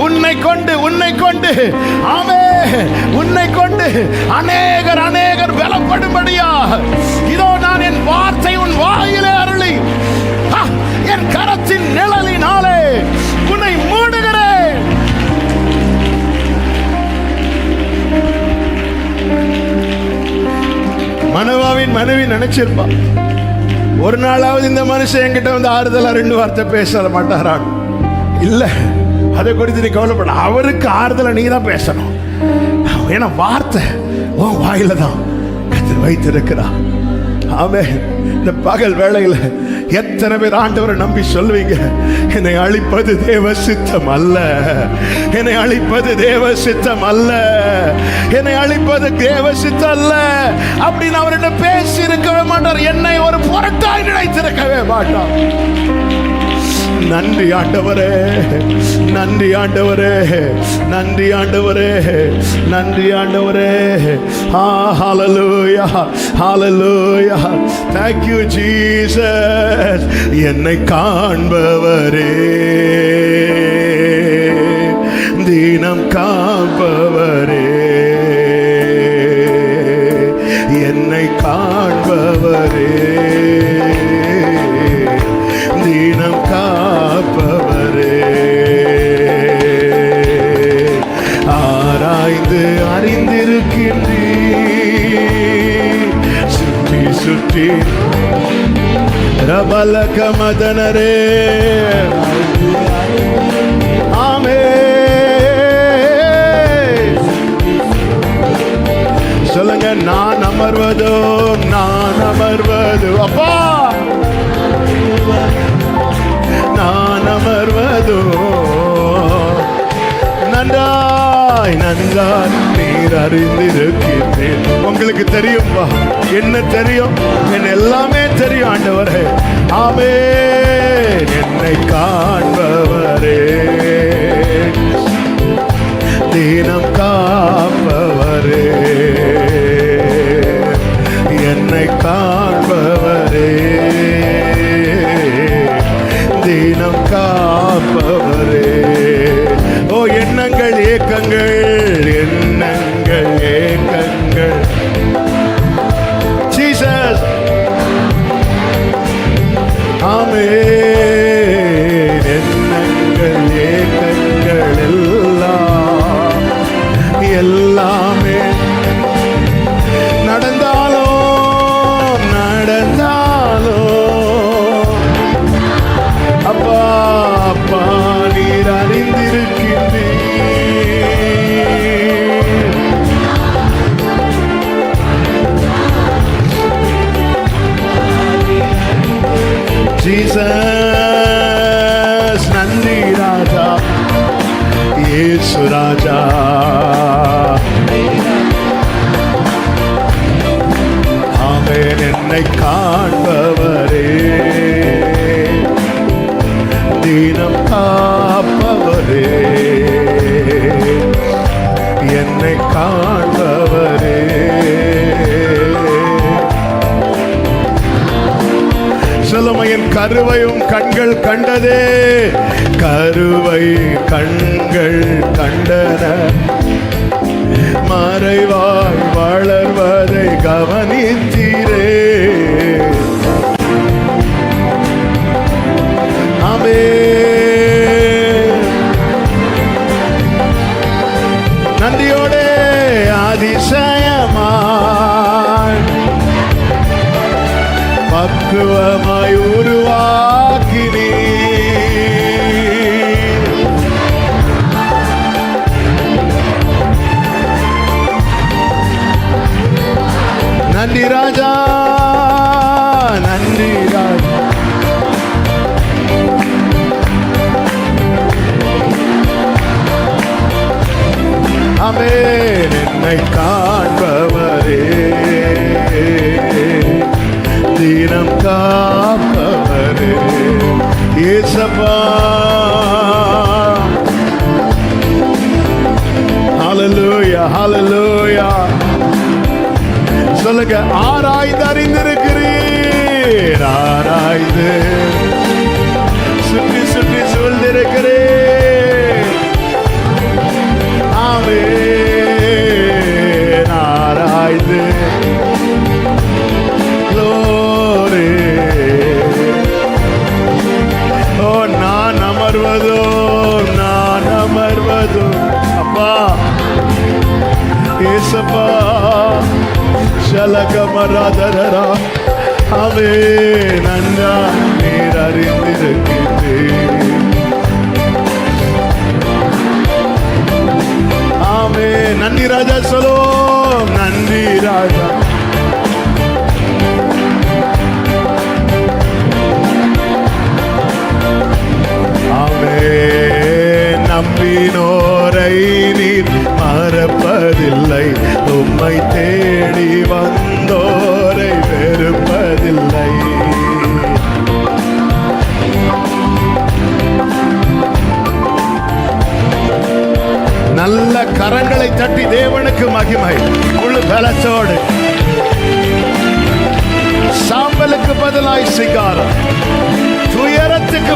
Speaker 1: உன்னை கொண்டு, உன்னை கொண்டு, ஆமே, உன்னை கொண்டு அநேகர் அநேகர் பலப்படும்படியா இதோ நான் என் வார்த்தை உன் வாயிலே அருளி என் கரத்தின் நிழலினாலே உன்னை மூடுகிறேன். மனோவாவின் மனைவி நினைச்சிருப்பா, ஒரு நாளாவது இந்த மனுஷன் என்கிட்ட வந்து ஆறுதலா 2 வார்த்தை பேச மாட்டாரான். இல்ல, அதை குறித்து நீ கவலைப்பட. அவருக்கு ஆறுதலா நீ தான் பேசணும். ஏன்னா வார்த்தை உன் வாயில தான் கர்த்தர் வைத்திருக்கிறார். ஆமே. இந்த பகல் வேளையில எத்தனை பேர் ஆண்டவரை நம்பி சொல்வீங்க, என்னை அழிப்பது தேவ சித்தம் அல்ல, என்னை அழிப்பது தேவ சித்தம் அல்ல, என்னை அழிப்பது தேவ சித்தம் அல்ல அப்படின்னு அவர்கிட்ட பேசி இருக்கவே மாட்டார். என்னை ஒரு பொருட்டாய் நினைத்திருக்கவே மாட்டார். நன்றி ஆண்டவரே, நன்றி ஆண்டவரே, நன்றி ஆண்டவரே, நன்றி ஆண்டவரே. ஹalleluya ஹalleluya. thank you Jesus. என்னை காண்பவரே, தினம் காண்பவரே, என்னை காண்பவரே, தினம் காப்பவரே, ஆராய்ந்து அறிந்திருக்கின்றீ, சுற்றி சுற்றி ரபலக மதனரே. ஆமே. சொல்லுங்க, நான் அமர்வதோ, நான் அமர்வது, அப்பா நான் அமர்வதோ நன்றாய் நன்றாய் நீர் அறிந்திருக்கிறேன். உங்களுக்கு தெரியும்பா, என்ன தெரியும், என்ன எல்லாமே தெரியும் ஆண்டவரே. ஆமே. என்னை காண்பவரே, தினம் காப்பவரே, என்னை காண்பவரே, தினம் காப்பவரே. ஓ, எண்ணங்கள் ஏக்கங்கள், எண்ணங்கள் ஏக்கங்கள். ஜீசஸ் இயேசு ராஜா. ஆமென். என்னை காண்பவரே, தினம் காப்பவரே, என்னை காண்பவரே. சொல்லுமா, என் கருவையும் கண்கள் கண்டதே, கருவை கண்கள் கண்டன, மறைவாய் வளர்வதை கவனித்தீரே. நன்றியோடே அதிசயமாய் பக்குவமாய் உருவாக்கினீ. நன்றி ராஜா, நன்றி ராஜா. ஆமென். என்னை காண்பவரே, தினம் காப்பவரே, இயேசப்பா. ஹல்லேலூயா, ஹல்லேலூயா. சொல்லுங்க, ஆராய்ந்து அறிந்திருக்கிறீர், ஆராய்ந்து சுற்றி சுற்றி சூழ்ந்திருக்கிறீர். ஆமென். ஆராய்ந்து glory. ஓ நான் அமர்வதோ, நான் அமர்வதோ அப்பா ஏசப்பா. சலகமராதரா. ஆமென். நன்றா நீர் அறிந்திருக்கிறீர். ஆமென். நன்றி ராஜா. சொல்லோ, நன்றி ராஜா. ஆமென். நம்பினோரை நீர் மறப்பதில்லை, உம்மை தேடி வந்தோரை வெறுப்பதில்லை. நல்ல கரங்களை தட்டி தேவனுக்கு மகிமை. முழு பலத்தோடு. சாம்பலுக்கு பதிலாய் சிங்காரம், துயரத்துக்கு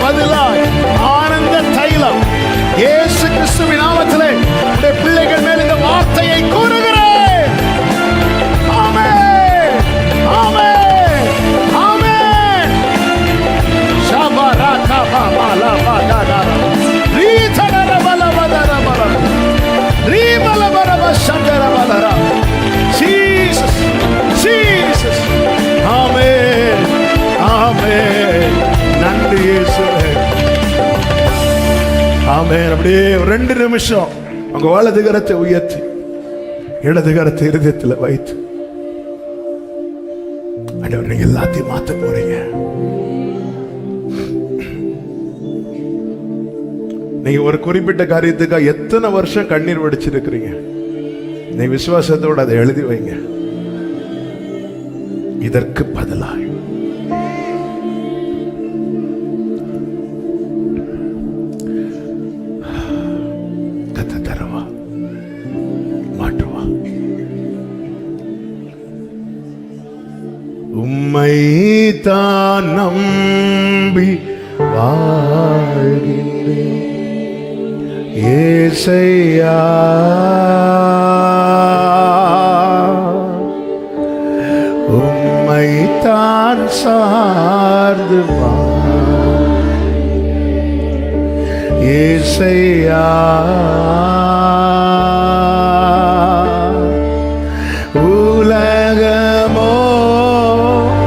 Speaker 1: பதிலாய் ஆனந்த தைலம். இயேசு கிறிஸ்துவின் நாமத்திலே உடைய பிள்ளைகள் மேல் இந்த வார்த்தையை கூறுகிறேன். ஆமென், ஆமென், ஆமென். ஷபரக பமல பகதர ரீதர பலவதர பல ரீபல பரப சந்தர பலர. Jesus, Jesus. ஆமென், ஆமென். நன்றி இயேசுவே. ஆமென். அப்படியே 2 நிமிஷம் உங்க வலது கரத்தை உயர்த்தி இடது கரத்தை இருதயத்தில் வைத்து, ஆண்டவர் நீங்க எல்லாத்தையும் மாத்த போறீங்க. நீங்க ஒரு குறிப்பிட்ட காரியத்துக்காக எத்தனை வருஷம் கண்ணீர் வடிச்சிருக்கிறீங்க, நீ விசுவாசத்தோடு அதை எழுதி வைங்க. இதற்கு பதிலாய் உம்மை தான் நம்பி வாழ்கின்றேன் ஏசையா. உம்மை தான் சார்ந்து ஏசையா. உலகமோ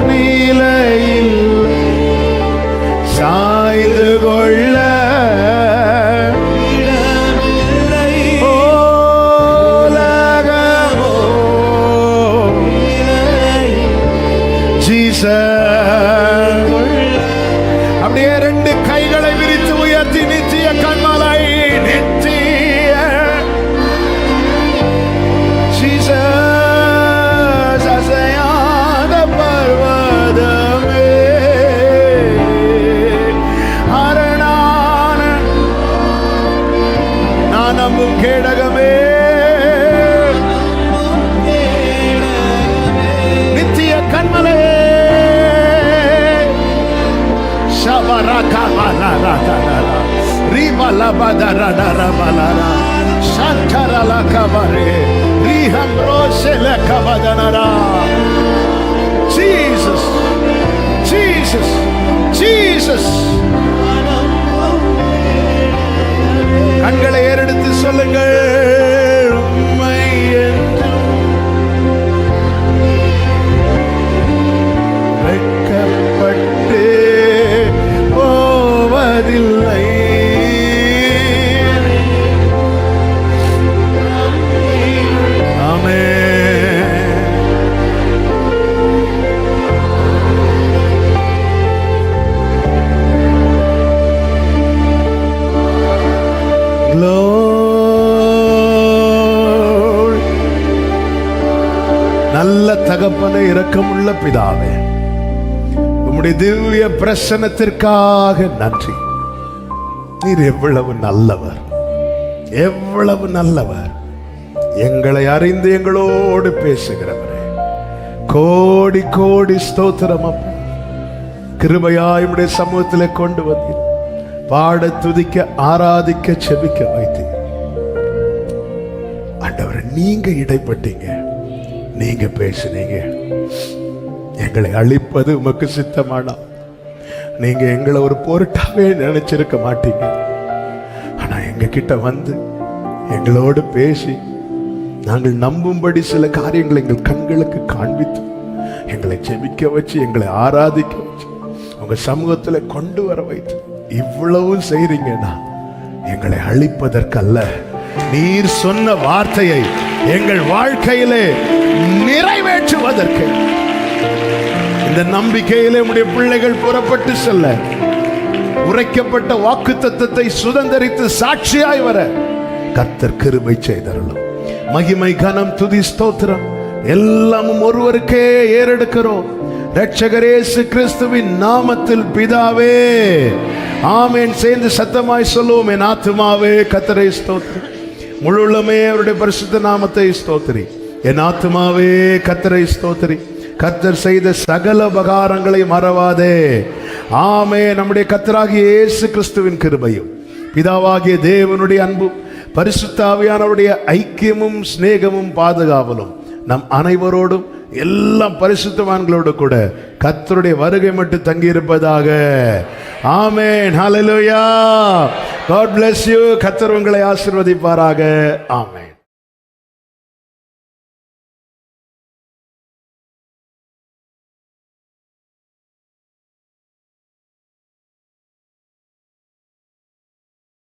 Speaker 1: நிலையில் சாய்ந்து கொள்ள உலகமோ ஜீசஸ். அப்படியே ரெண்டு கைகளை விரித்து உயர்த்தி நித்திய கண்மலை, நித்திய ஜீசஸ் அசையாத பர்வதமே, அரணான நான் நம்பும் கேடகமே, நித்திய கண்மலை, Jesus, Jesus, Jesus. கண்களை ஏறெடுத்து சொல்லுங்கள், உம்மை என்றும் வெட்கப்பட்டு போவதில்லை. நல்ல தகப்பனே, இரக்கமுள்ள பிதாவே, உம்முடைய திவ்ய பிரசன்னத்திற்காக நன்றி. நீர் எவ்வளவு நல்லவர், எவ்வளவு நல்லவர். எங்களை அறிந்து எங்களோடு பேசுகிறவரே, கோடி கோடி ஸ்தோத்திரம் அப்பா. கிருபையாய் உம்முடைய சமூகத்திலே கொண்டு வந்தீர், பாட துதிக்க ஆராதிக்க செபிக்க வைத்தீர். ஆண்டவரே, நீங்க இடைப்பட்டீங்க, நீங்க பேசுனீங்க. எங்களை அழிப்பது உமக்கு சித்தமானா நீங்க எங்களை ஒரு பொருட்டாவே நினைச்சிருக்க மாட்டீங்க. ஆனா எங்க கிட்ட வந்து எங்களோடு பேசி நாங்கள் நம்பும்படி சில காரியங்களை எங்கள் கண்களுக்கு காண்பித்து எங்களை ஜெபிக்க வச்சு எங்களை ஆராதிக்க வச்சு உங்க சமூகத்துல கொண்டு வர வைத்து இவ்வளவும் செய்றீங்கன்னா எங்களை அழிப்பதற்கல்ல, நீர் சொன்ன வார்த்தையை எங்கள் வாழ்க்கையிலே நிறைவேற்றுவதற்கு. இந்த நம்பிக்கையிலே உம்முடைய பிள்ளைகள் புறப்பட்டு செல்ல, உரைக்கப்பட்ட வாக்குத்தத்தத்தை சுதந்தரித்து சாட்சியாய் வர கர்த்தர் கிருபை செய்தருளும். மகிமை, கனம், துதி, ஸ்தோத்திரம் எல்லாமும் ஒருவருக்கே ஏறெடுக்கிறோம், இரட்சகர் இயேசு கிறிஸ்துவின் நாமத்தில் பிதாவே, ஆமென். சேர்ந்து சத்தமாய் சொல்லுவோம், என் ஆத்துமாவே கர்த்தரை ஸ்தோத்திரி, முழு உள்ளமே அவருடைய பரிசுத்த நாமத்தை ஸ்தோத்திரி. என் ஆத்துமாவே கர்த்தரை ஸ்தோத்திரி, கர்த்தர் செய்த சகல உபகாரங்களை மறவாதே. ஆமே. நம்முடைய கர்த்தராகிய இயேசு கிறிஸ்துவின் கிருபையும் பிதாவாகிய தேவனுடைய அன்பும் பரிசுத்த ஆவியானவருடைய ஐக்கியமும் சிநேகமும் பாதுகாவலும் நம் அனைவரோடும் எல்லாம் பரிசுத்தவான்களோடு கூட கர்த்தருடைய வருகை மட்டும் தங்கியிருப்பதாக. ஆமென். ஹல்லேலூயா. God bless you. கர்த்தர் உங்களை ஆசீர்வதிப்பாராக. ஆமென்.